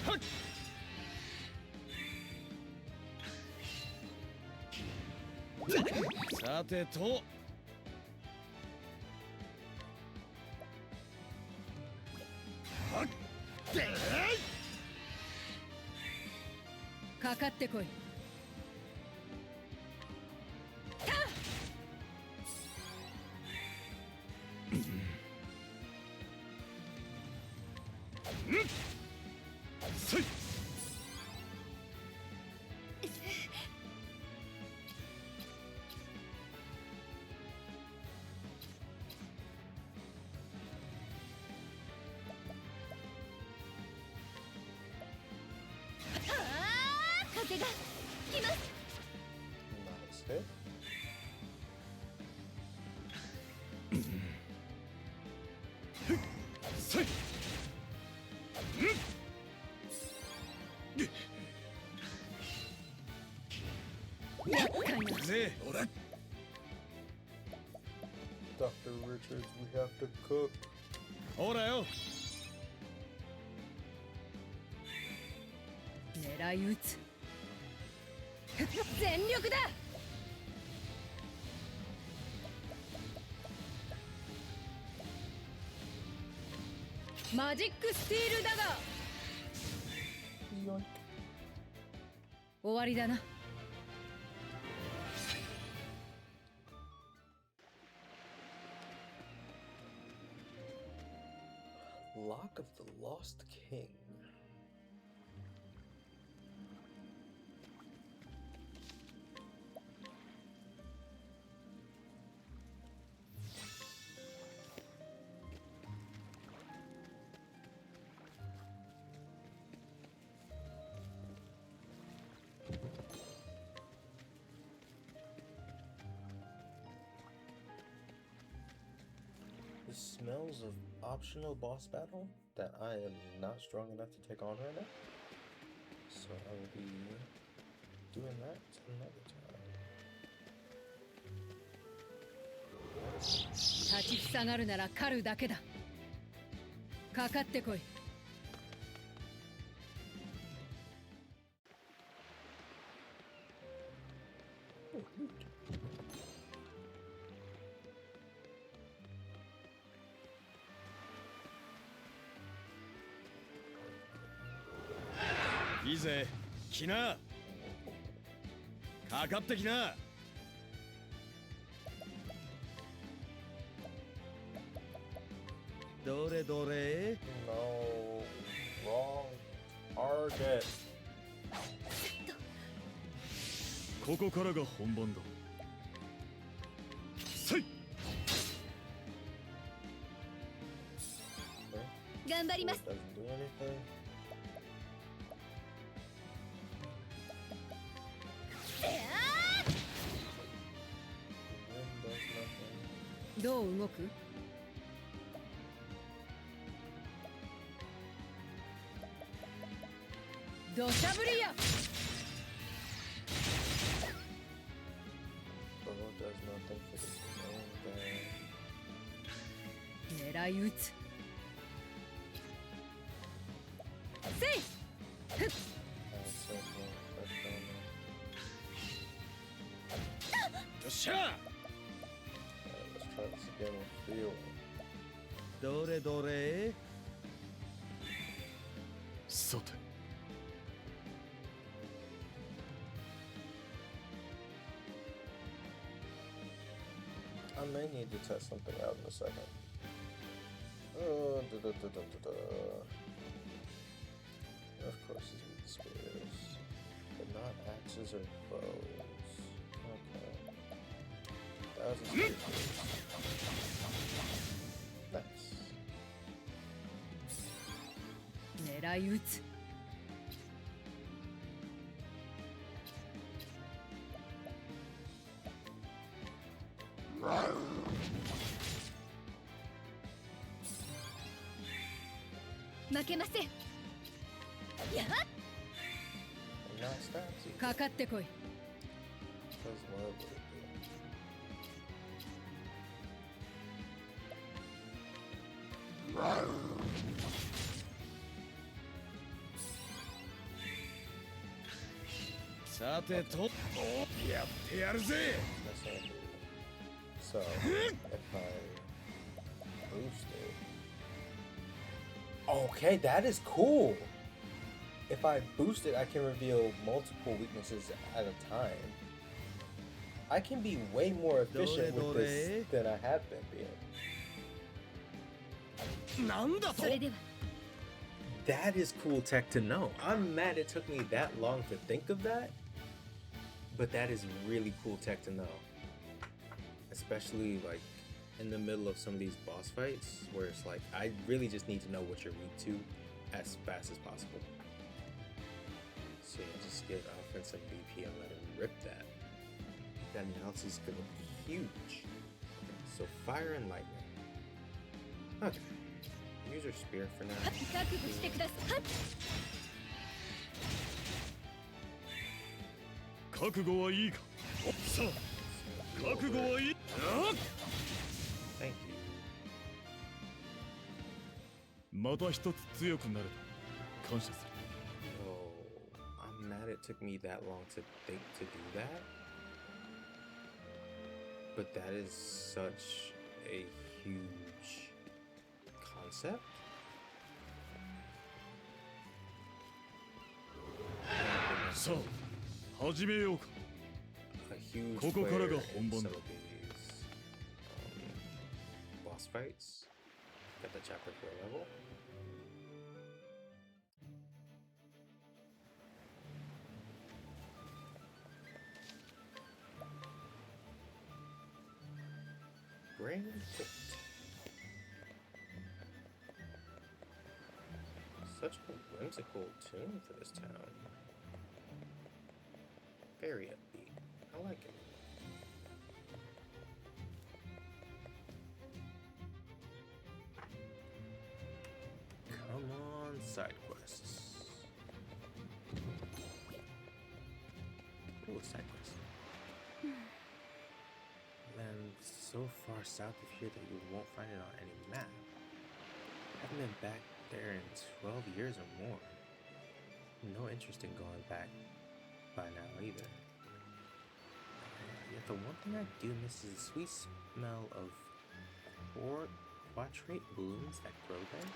Speaker 2: はっ。さてと、はっ。
Speaker 3: かかってこい。
Speaker 2: せい。
Speaker 4: 風が吹きます。
Speaker 1: Nice hit.
Speaker 2: せい。
Speaker 3: 厄介な。
Speaker 2: ぜ、俺。
Speaker 1: Dr. Richards, we have to cook.
Speaker 2: ほらよ。
Speaker 3: 狙い撃つ。全力だ。マジックスティールだが
Speaker 1: Yoink.
Speaker 3: 終わりだな。
Speaker 1: Lock of the Lost King. This smells of optional boss battle that I am not strong enough to take on right now. So I will be doing that another time.
Speaker 3: 立ちふさがるなら狩るだけだ。かかってこい。
Speaker 2: いいぜ、来な。かかってきな。どれどれ。
Speaker 1: No, wrong target.
Speaker 2: ここからが本番だ。せい。
Speaker 4: 頑張ります。
Speaker 1: Doesn't do anything.
Speaker 3: どう動く？土砂降りや。狙い撃つ。せい。ふっ。
Speaker 2: よっしゃ。どれどれ。さて。
Speaker 1: I may need to test something out in a second. Of course, it's with spears, but not axes or bows. Okay. That was a spear. Nice.
Speaker 3: 狙い撃つ。
Speaker 4: 負けません。やっ。
Speaker 1: I'm not stabsy.
Speaker 3: かかってこい。
Speaker 1: Because what would it do?
Speaker 2: さてと、やってやるぜ。
Speaker 1: That's not good. So, if I boost it. Okay, that is cool! If I boost it, I can reveal multiple weaknesses at a time. I can be way more efficient with this than I have been being.
Speaker 2: なんだと。
Speaker 4: それでは。
Speaker 1: That is cool tech to know. I'm mad it took me that long to think of that, but that is really cool tech to know. Especially like in the middle of some of these boss fights where it's like I really just need to know what you're weak to as fast as possible. So yeah, just get offensive BP and let him rip that. That analysis is gonna be huge. Okay, so fire and lightning. Okay. Use your spear for now.
Speaker 4: 覚悟してください。
Speaker 2: 覚悟はいいか。さあ、覚悟はいい。
Speaker 1: Thank you.
Speaker 2: また一つ強くなれた。感謝する。
Speaker 1: Oh, I'm mad it took me that long to think to do that. But that is such a huge concept.
Speaker 2: さあ、始めようか。
Speaker 1: A huge
Speaker 2: ここからが
Speaker 1: player
Speaker 2: 本
Speaker 1: in
Speaker 2: 番
Speaker 1: some
Speaker 2: だ。
Speaker 1: of these boss fights. Got the chapter 4 level. Brain Pit. Such a whimsical tune for this town. Very upbeat. I like it. side quests. Oh, side quest. Land so far south of here that you won't find it on any map. Haven't been back there in 12 years or more. No interest in going back by now either. Yet the one thing I do miss is the sweet smell of quadrate blooms that grow there.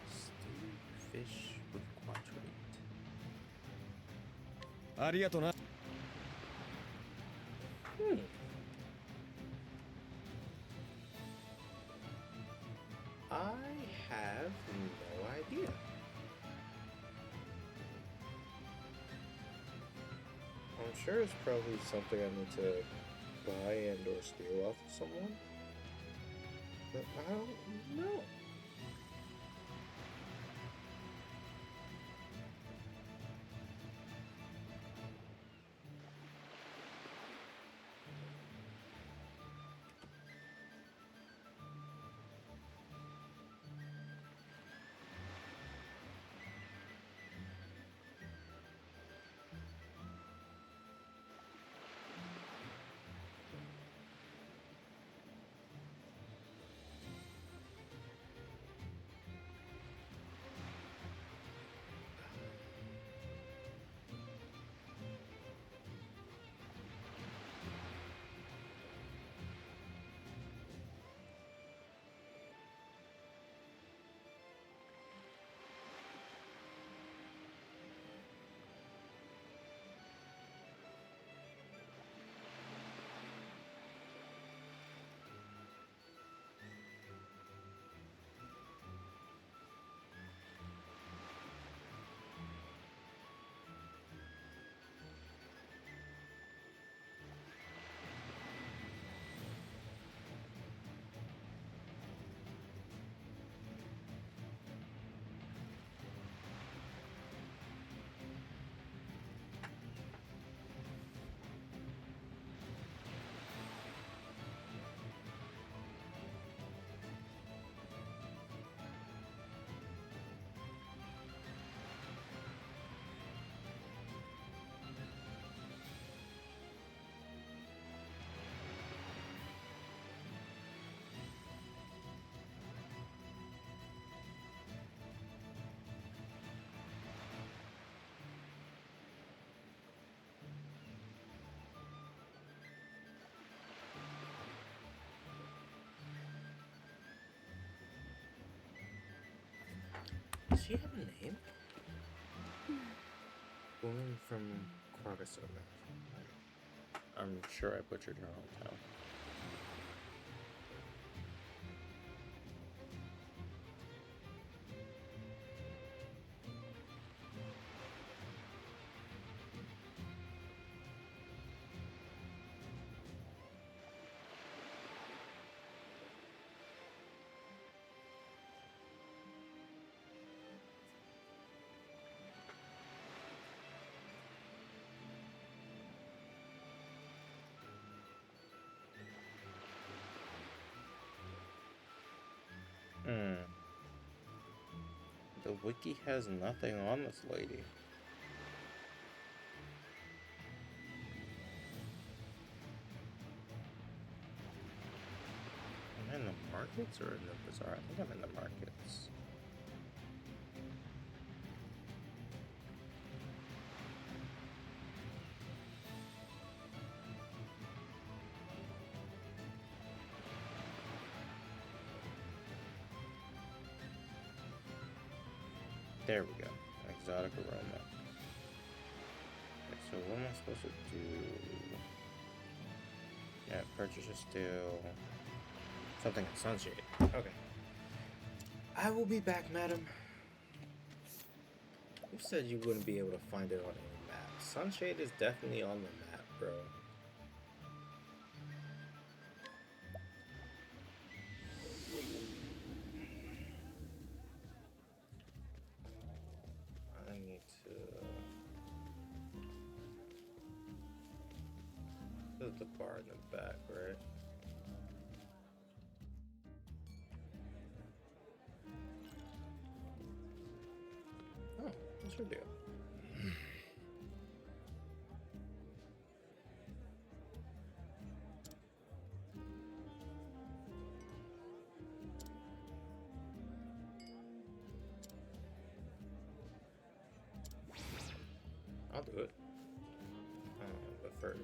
Speaker 1: Stewed fish with quadrate.
Speaker 2: ありがとな。
Speaker 1: I have no idea. I'm sure it's probably something I need to buy and or steal off of someone. But I don't know. Does she have a name? Woman from Cargasona. I'm sure I butchered her hometown. The wiki has nothing on this lady. Am I in the markets or in the bazaar? I think I'm in the markets. There we go. Exotic aroma. Okay, so what am I supposed to do? Yeah, purchase a still. Something in Sunshade. Okay. I will be back, madam. You said you wouldn't be able to find it on any map. Sunshade is definitely on the map, bro. I need to... This put the bar in the back, right? Oh, what's your deal? I'll do it. But first,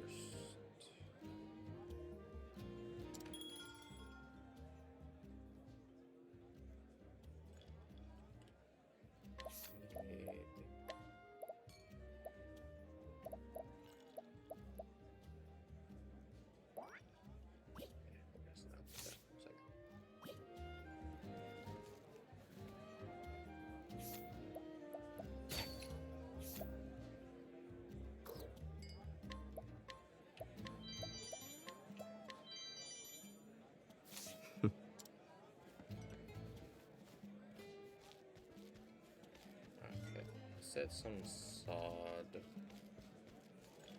Speaker 1: okay. Set some sod.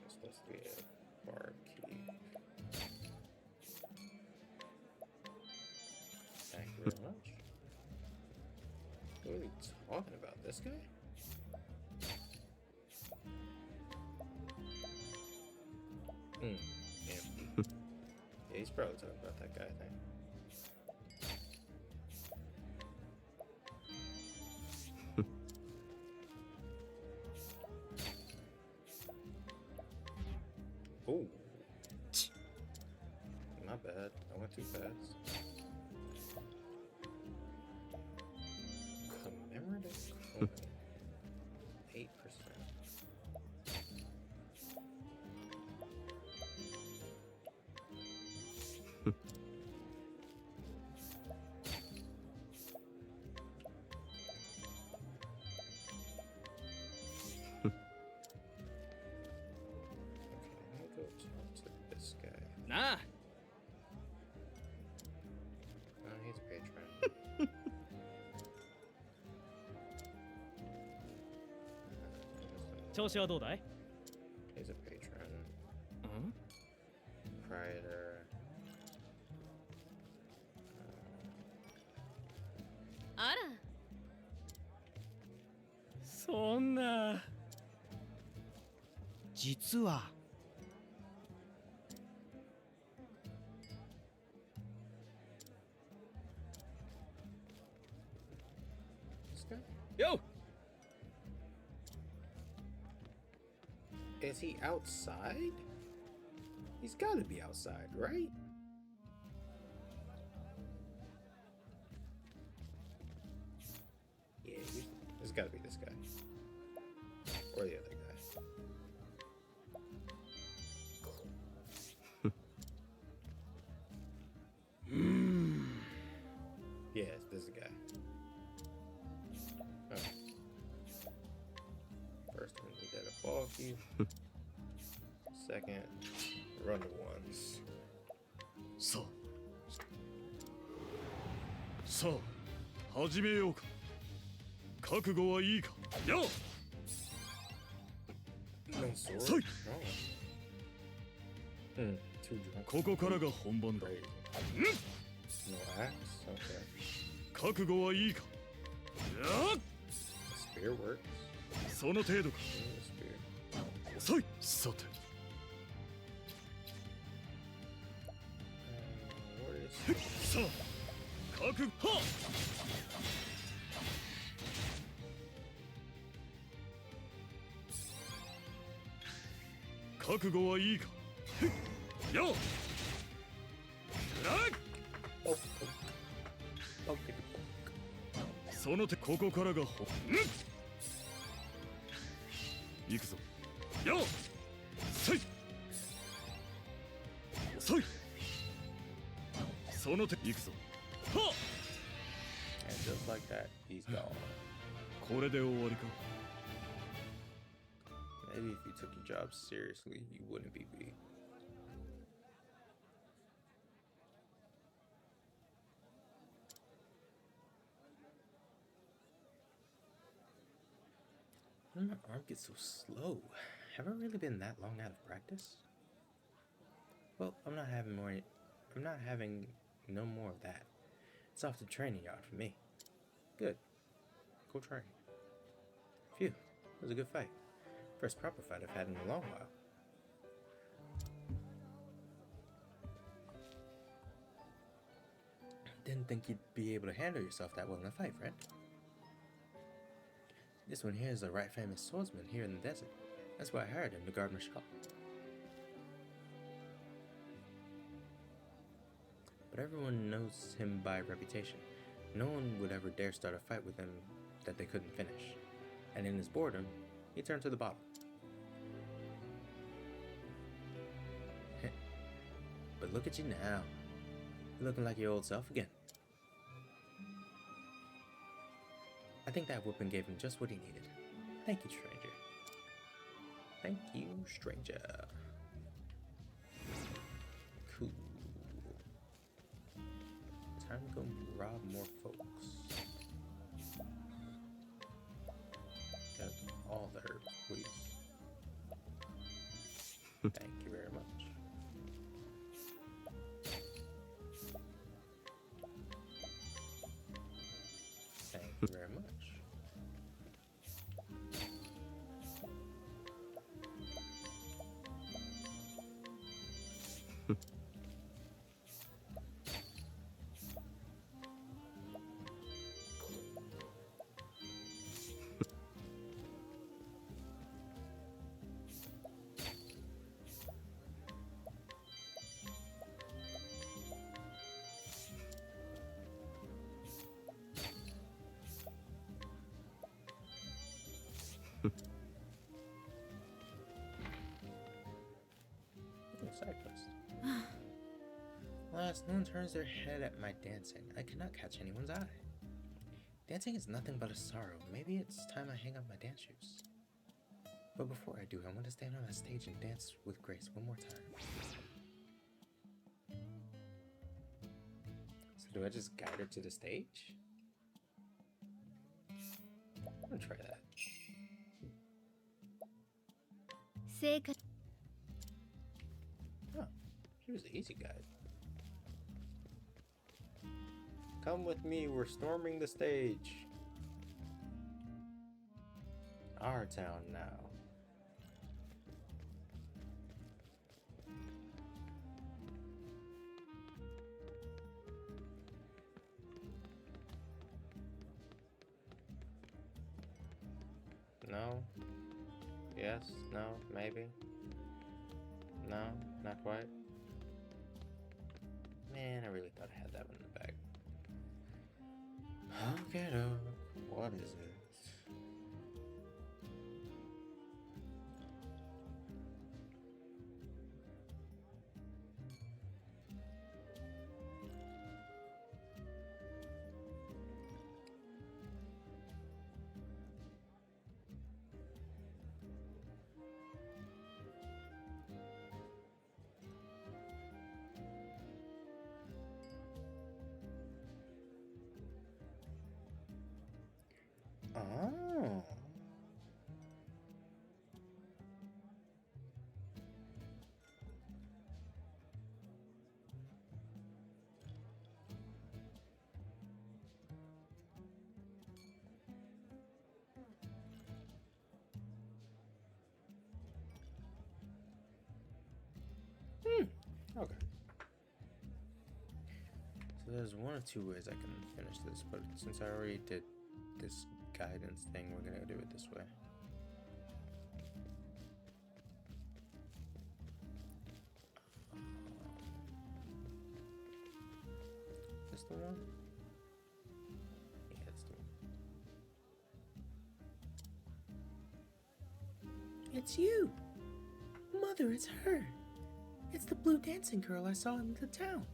Speaker 1: It's supposed to be a bar key. Thank you very much. What are we talking about? This guy? Yeah. Yeah, he's probably talking about that guy, I think. Oh, my bad. I went too fast. Commemorative coin. 8%. Okay, let me go talk to this guy.
Speaker 2: なあ
Speaker 1: Oh, he's a patron.
Speaker 2: 調子はどうだい
Speaker 1: He's a patron.
Speaker 2: うん
Speaker 1: Proprietor.
Speaker 4: あら
Speaker 2: そんな実は
Speaker 1: This guy?
Speaker 2: よ
Speaker 1: Is he outside? He's gotta be outside, right? Yeah, there's gotta be this guy. Or the other guy. Yes, this is the guy. Oh. First, we need that above you. Second, run the ones.
Speaker 2: さあさあ始めようか覚悟はいいかよ
Speaker 1: No sword?
Speaker 2: Sorry.
Speaker 1: No. Too drunk.
Speaker 2: ここからが本番だ
Speaker 1: Crazy. No axe? Okay.
Speaker 2: 覚悟はいいかやっ
Speaker 1: Spear works.
Speaker 2: その程度か
Speaker 1: Give me the spear.
Speaker 2: 遅いさて
Speaker 1: What is
Speaker 2: さあ覚悟はっ覚悟はいいかよっライ
Speaker 1: Oh, oh. Okay.
Speaker 2: その手ここからがほ行くぞよっせい遅いその手行くぞはっ
Speaker 1: And just like that, he's gone.
Speaker 2: これで終わりか
Speaker 1: Maybe if you took your job seriously, you wouldn't be beat. Why did my arm get so slow? Have I really been that long out of practice? Well, I'm not having more. I'm not having no more of that. It's off the training yard for me. Good. Go train. Phew, it was a good fight. First proper fight I've had in a long while. Didn't think you'd be able to handle yourself that well in a fight, friend. This one here is a right famous swordsman here in the desert. That's why I hired him to guard my shop. But everyone knows him by reputation. No one would ever dare start a fight with him that they couldn't finish. And in his boredom, he turned to the bottle. But look at you now. You're looking like your old self again. I think that whooping gave him just what he needed. Thank you, stranger. Thank you, stranger. Cool. Time to go rob more folks. Got all the herbs, please. Thank you very much. Thank you very much. Side quest. Alas, no one turns their head at my dancing. I cannot catch anyone's eye. Dancing is nothing but a sorrow. Maybe it's time I hang up my dance shoes. But before I do, I want to stand on a stage and dance with grace one more time. So do I just guide her to the stage? I'm gonna try that.
Speaker 4: 生活
Speaker 1: Oh, she was the easy guide. Come with me, we're storming the stage. Our town now. No. Yes, no, maybe. No, not quite. Man, I really thought I had that one in the bag. Okay, what is it? Oh. Okay. So there's one or two ways I can finish this, but since I already did this guidance thing, we're gonna do it this way. Is this the one? Yeah, it's the one. It's you! Mother, it's her! It's the blue dancing girl I saw in the town.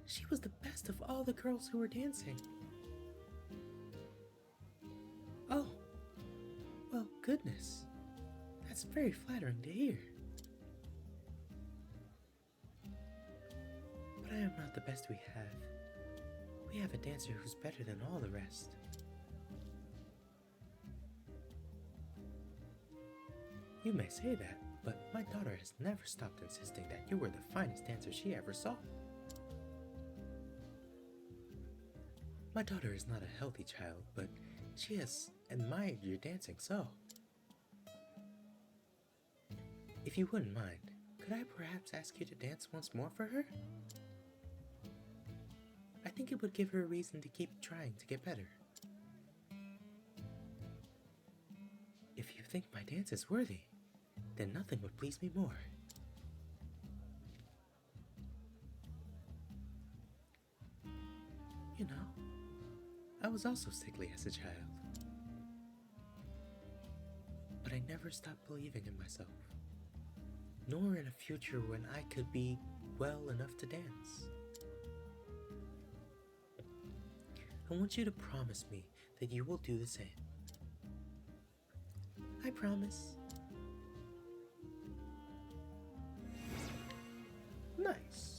Speaker 1: She was the best of all the girls who were dancing. Oh, well, goodness. That's very flattering to hear. But I am not the best we have. We have a dancer who's better than all the rest. You may say that, but my daughter has never stopped insisting that you were the finest dancer she ever saw. My daughter is not a healthy child, but she has admired your dancing so. If you wouldn't mind, could I perhaps ask you to dance once more for her? I think it would give her a reason to keep trying to get better. If you think my dance is worthy, then nothing would please me more. You know, I was also sickly as a child. But I never stopped believing in myself, nor in a future when I could be well enough to dance. I want you to promise me that you will do the same. I promise. Nice.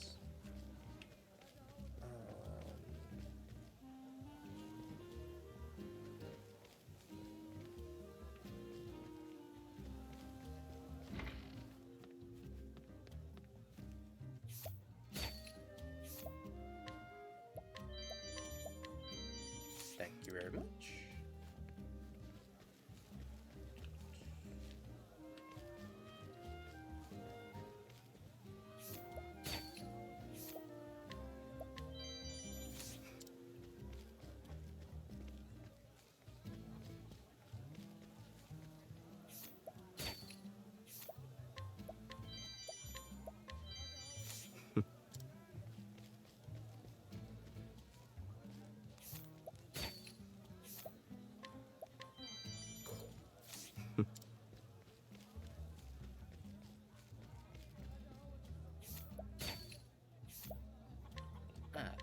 Speaker 1: Thank you very much.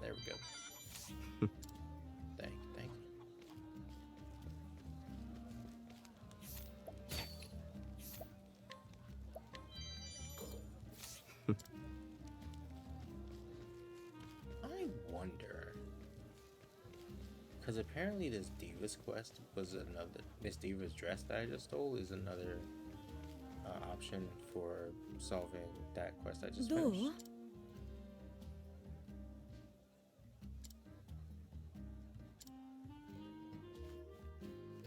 Speaker 1: There we go. Thank you. I wonder, because apparently this Diva's quest was this Diva's dress that I just stole is another option for solving that quest I just finished.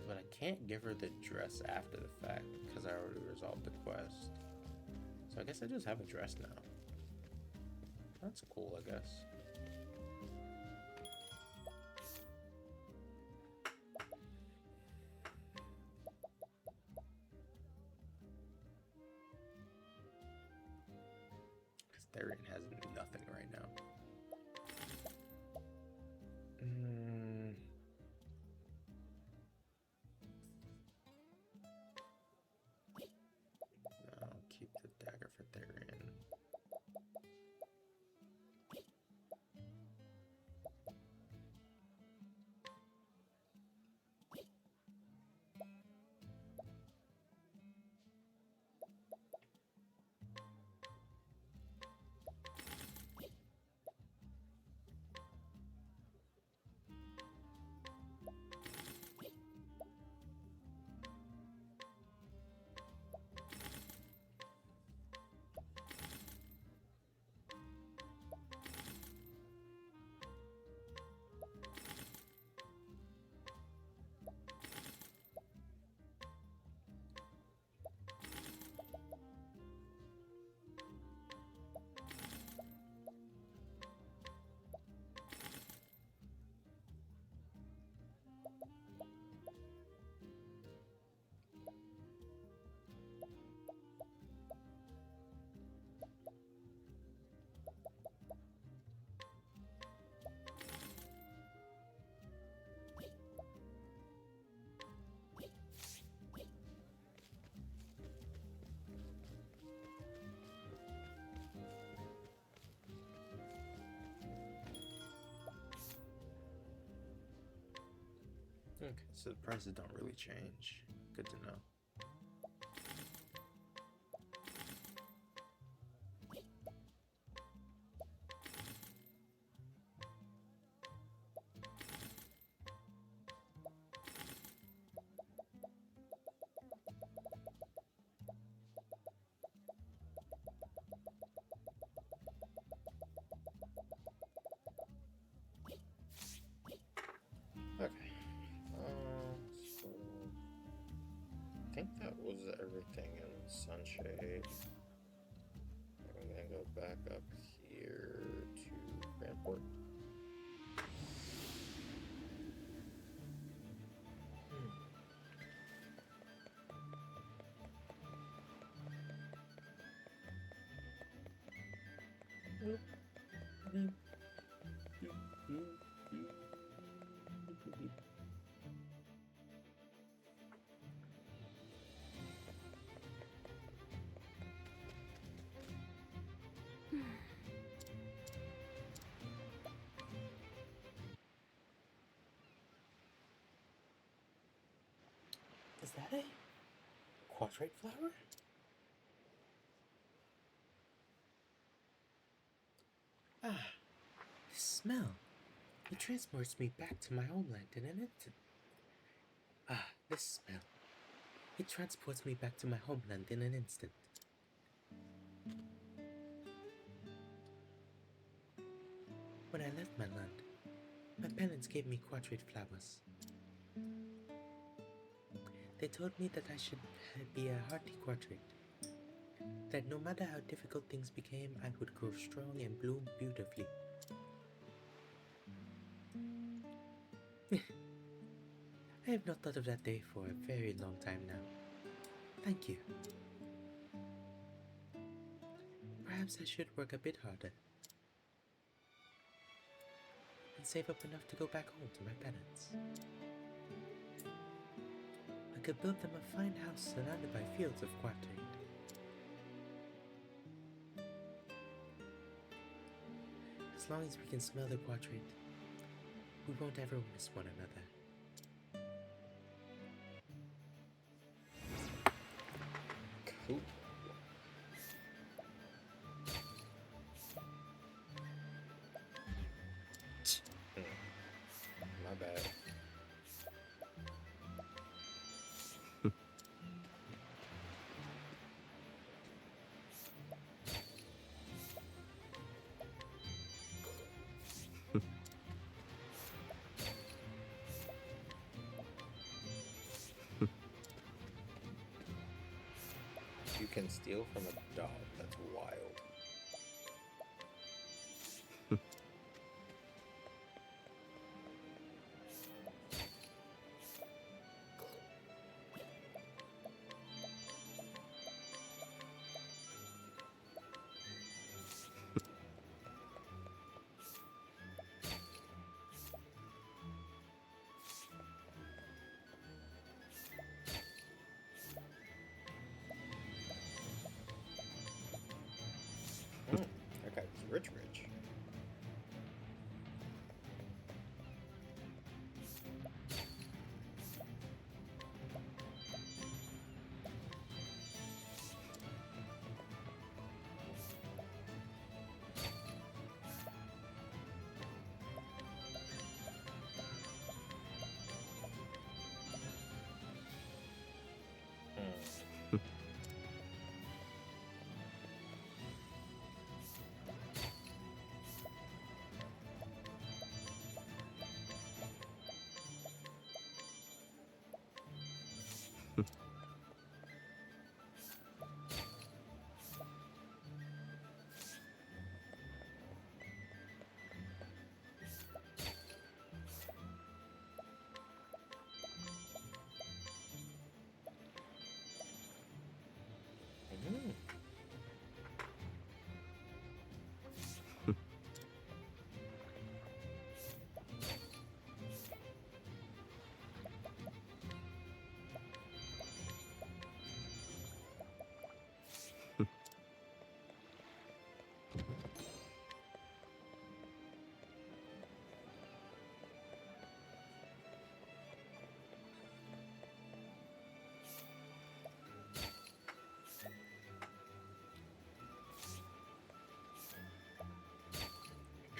Speaker 1: But I can't give her the dress after the fact because I already resolved the quest. So I guess I just have a dress now. That's cool, I guess. Because Therian has nothing right now. I'll keep the dagger for Therian. Okay, so the prices don't really change. Good to know. think that was everything in Sunshade. I'm gonna go back up here to Grandport. Is that a quadrate flower? Ah, this smell. It transports me back to my homeland in an instant. Ah, this smell. It transports me back to my homeland in an instant. When I left my land, my parents gave me quadrate flowers. They told me that I should be a hardy quadrate. That no matter how difficult things became, I would grow strong and bloom beautifully. I have not thought of that day for a very long time now. Thank you. Perhaps I should work a bit harder and save up enough to go back home to my parents. I could build them a fine house surrounded by fields of quadrate. As long as we can smell the quadrate, we won't ever miss one another. Cool. My bad. You can steal from a dog. That's wild. That guy was rich.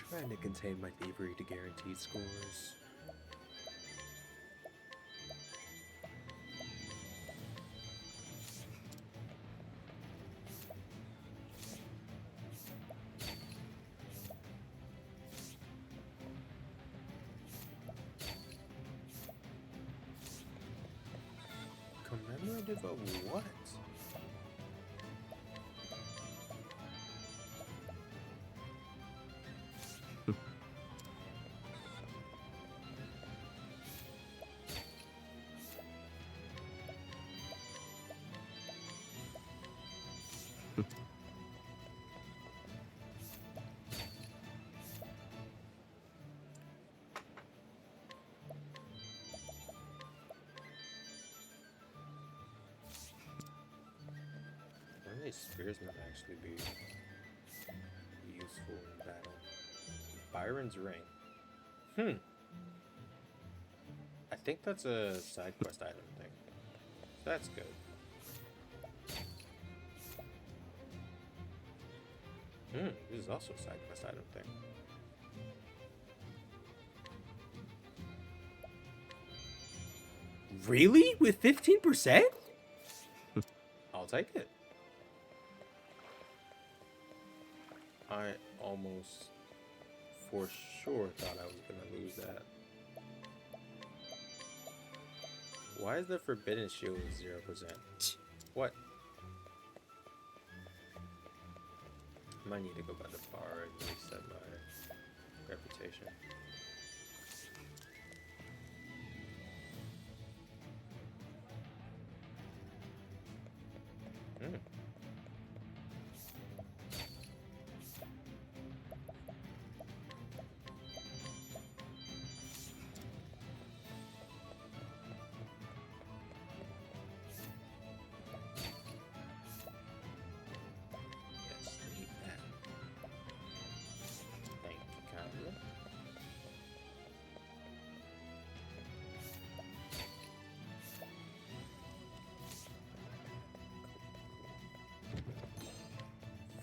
Speaker 1: Trying to contain my thievery to guaranteed scores. Commemorative of what? Really, spears might actually be useful in battle. Byron's ring. I think that's a side quest item thing. That's good. This is also a side quest item thing. Really? With 15%? I'll take it. I almost for sure thought I was gonna lose that. Why is the forbidden shield 0%? What? I might need to go by the bar and reset my reputation.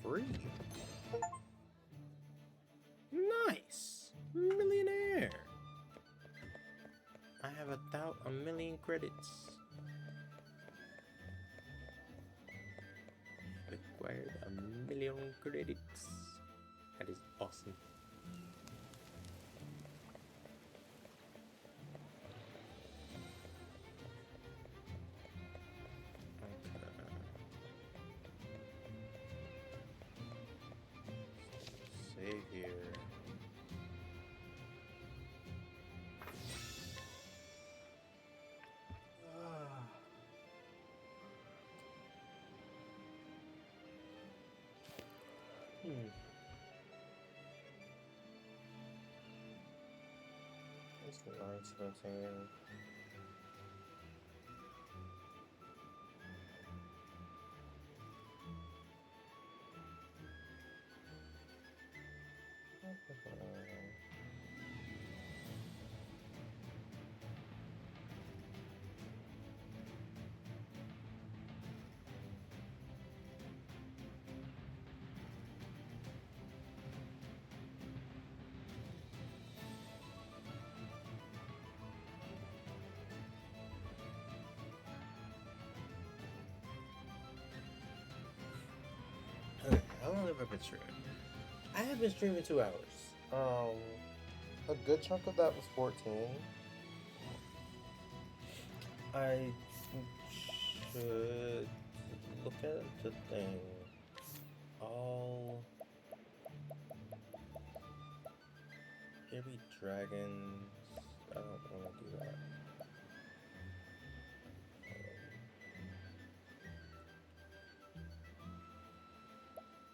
Speaker 1: Free. Nice. Millionaire. I have a million credits. Acquired a million credits. That is awesome. Save here. That's nice looking. Okay, how long have I been streaming? I have been streaming 2 hours. A good chunk of that was 14. I should look at the thing. Maybe dragons. I don't want to do that.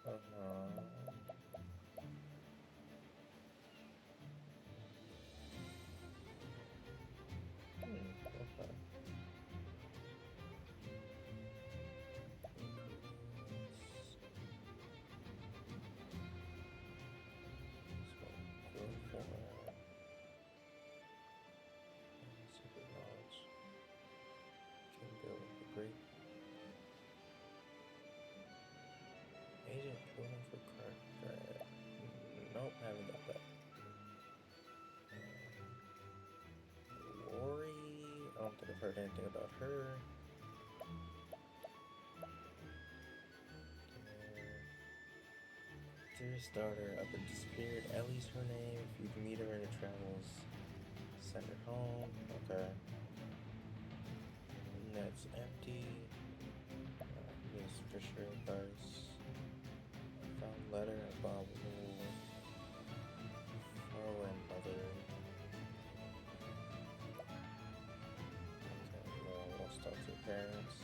Speaker 1: Okay. Secret knowledge. Can build a great agent building for card. Nope, haven't got that. Lori, I don't think I've heard anything about her. Dearest daughter, I've been disappeared. Ellie's her name. If you can meet her in your travels, send her home. Okay. Next, Fisher advice. I found letter about faraway mother. Okay, no, lost out to parents.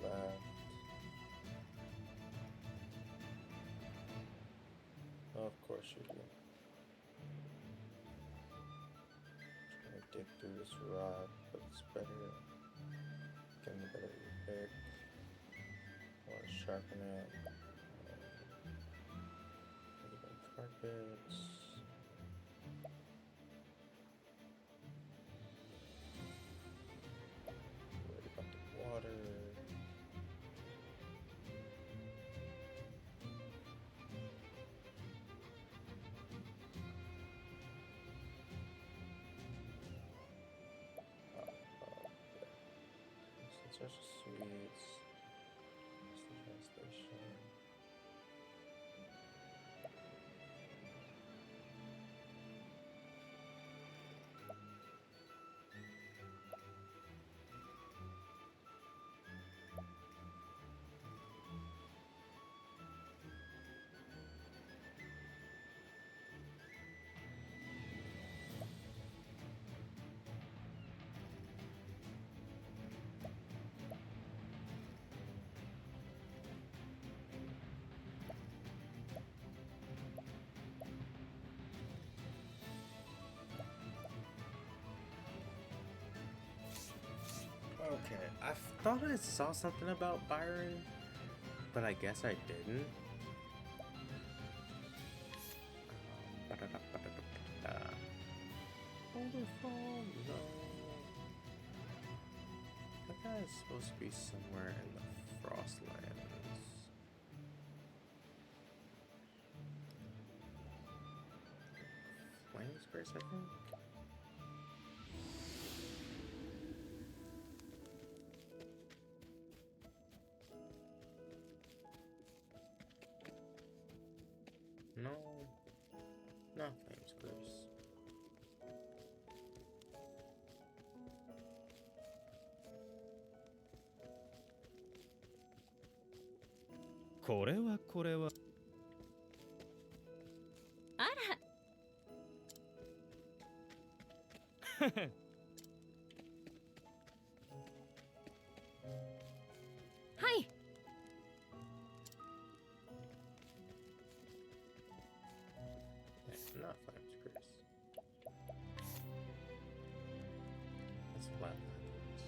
Speaker 1: Left. Of course you do. Trying to dig through this rock, but it's better. Getting the better you pick. Want to sharpen it. Carpets. Worried about the water. Such sweets. That's the translation. Okay, I thought I saw something about Byron, but I guess I didn't. Waterfall, no. That guy is supposed to be somewhere in the Frostlands. Flamesburst, I think. No, not Flamesburst.
Speaker 2: これはこれは。
Speaker 4: あら。はい。
Speaker 1: It's not Flamesburst. It's Flatlands.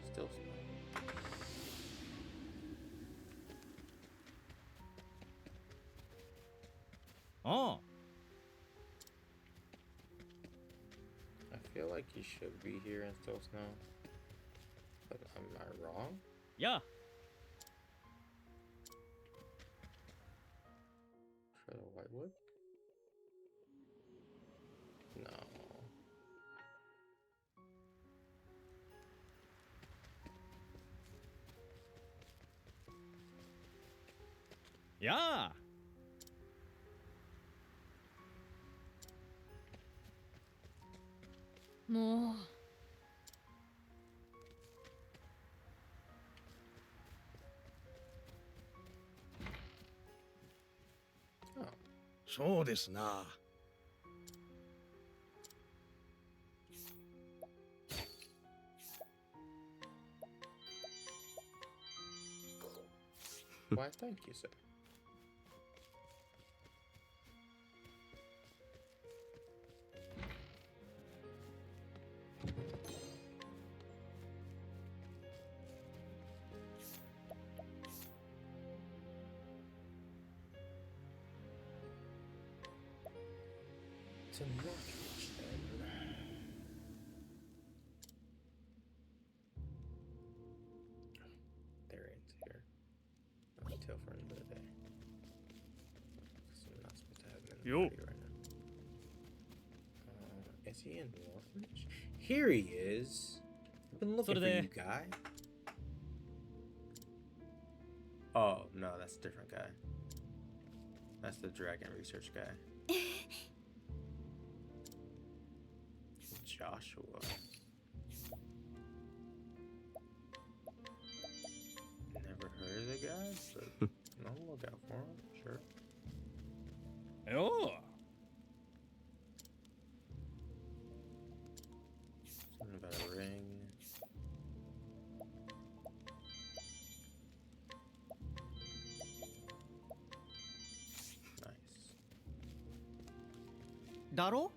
Speaker 1: Still small.
Speaker 2: Oh.
Speaker 1: I feel like he should be here in Still Snow. But am I wrong?
Speaker 2: Yeah.
Speaker 1: For the Whitewood? No.
Speaker 2: Yeah.
Speaker 3: もう
Speaker 1: Oh.
Speaker 5: そうですな。
Speaker 1: Why, thank you, sir. To Northwich, then. They're into here. I'll tell for another day. So I'm not supposed to have him in the
Speaker 2: Yo.
Speaker 1: party right now. Is he in Northwich? Here he is. I've been looking for you, guy. Oh, no, that's a different guy. That's the dragon research guy. Joshua. Never heard of the guy, but I'll look out for him, sure.
Speaker 2: よ
Speaker 1: Something about a ring. Nice.
Speaker 6: だろ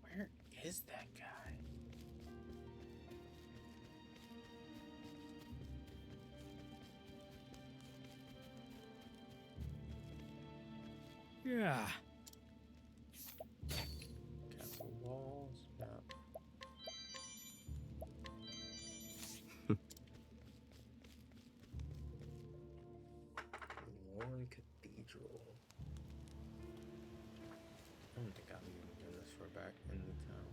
Speaker 1: Where is that guy?
Speaker 2: Yeah.
Speaker 1: Castle walls. Yeah. Warren Cathedral. I don't think I'm even doing this far back in the town.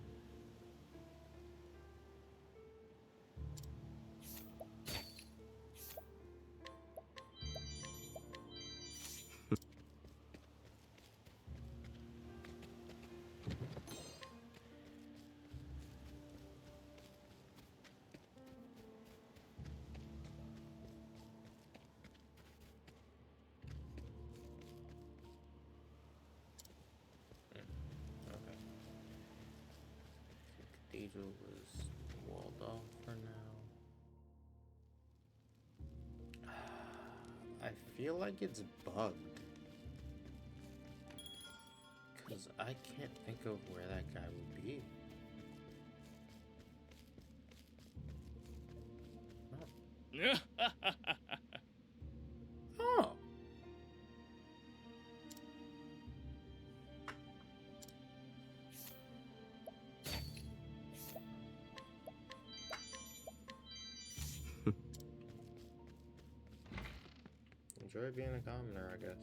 Speaker 1: Okay. The cathedral was walled off for now. I feel like it's bugged. Because I can't think of where that guy would be. Oh. Enjoy being a commoner, I guess.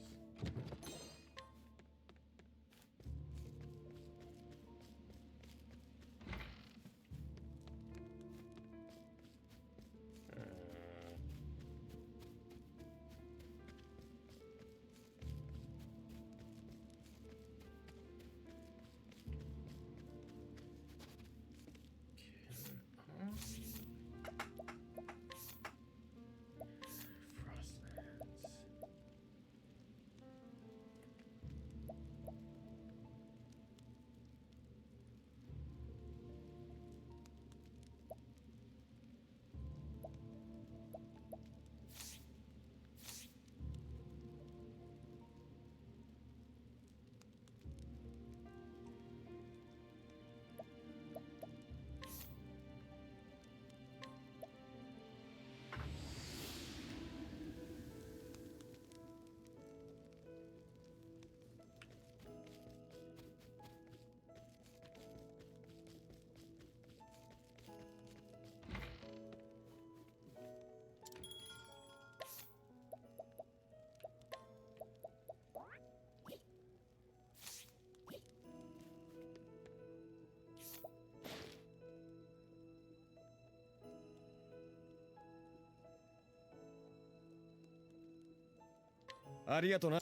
Speaker 1: Frostlands.
Speaker 2: Ah, ありがとな。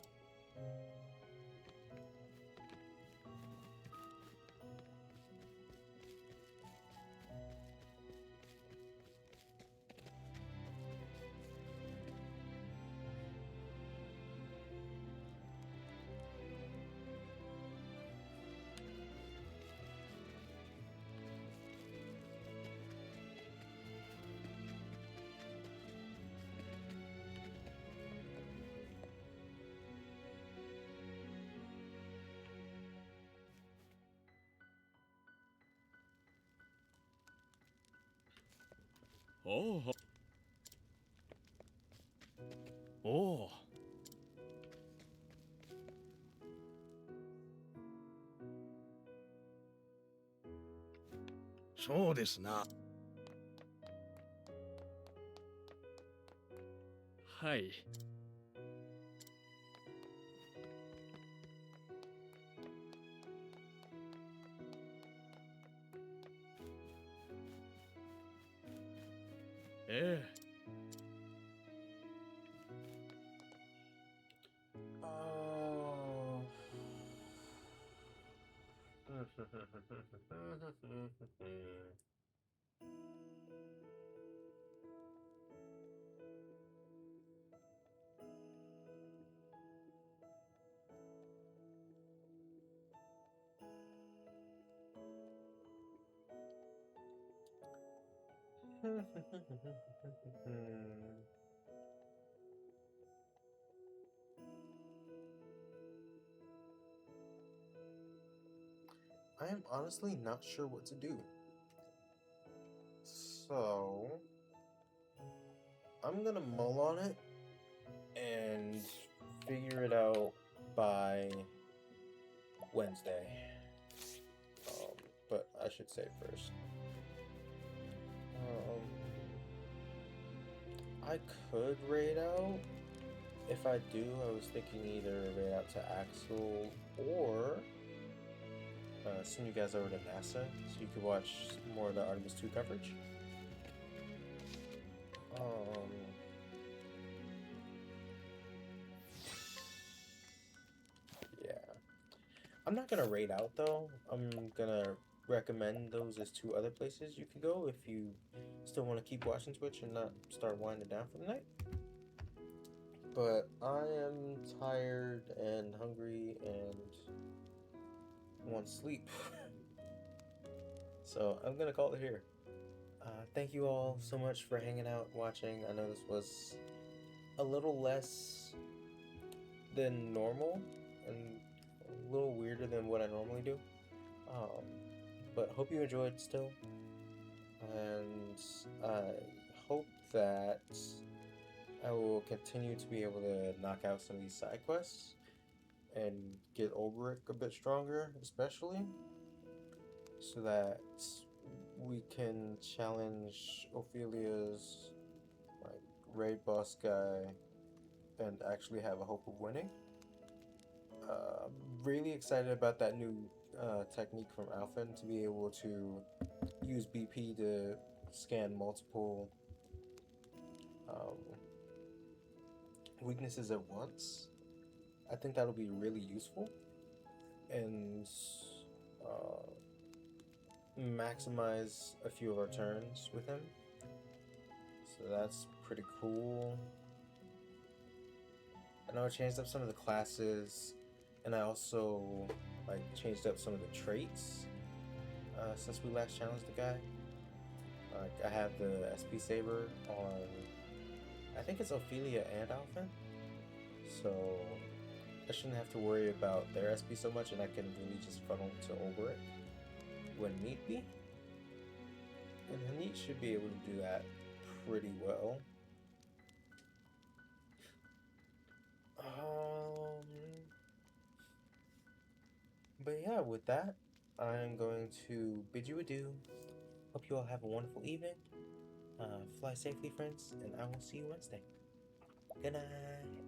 Speaker 2: おお。おお。
Speaker 5: そうですな。
Speaker 2: はい。ええ
Speaker 1: Oh. I am honestly not sure what to do. So, I'm gonna mull on it and figure it out by Wednesday. But I should say first. I could raid out. If I do, I was thinking either raid out to Axel or send you guys over to NASA so you could watch more of the Artemis 2 coverage. Yeah. I'm not gonna raid out though. I'm gonna recommend those as 2 other places you can go if you still want to keep watching Twitch and not start winding down for the night. But I am tired and hungry and want sleep. So I'm gonna call it here. Thank you all so much for hanging out, watching. I know this was a little less than normal and a little weirder than what I normally do. But hope you enjoyed still. And I hope that I will continue to be able to knock out some of these side quests and get Ulrich a bit stronger, especially, so that we can challenge Ophelia's like raid boss guy and actually have a hope of winning. I'm really excited about that new technique from Alphen to be able to use BP to scan multiple weaknesses at once. I think that'll be really useful and maximize a few of our turns with him. So that's pretty cool. I know I changed up some of the classes, and I also like changed up some of the traits since we last challenged the guy. Like I have the SP Saber on, I think it's Ophelia and Alphen, so I shouldn't have to worry about their SP so much, and I can really just funnel to Ulrich when need be. And Hanit should be able to do that pretty well. But yeah, with that, I'm going to bid you adieu. Hope you all have a wonderful evening. Fly safely, friends, and I will see you Wednesday. Good night.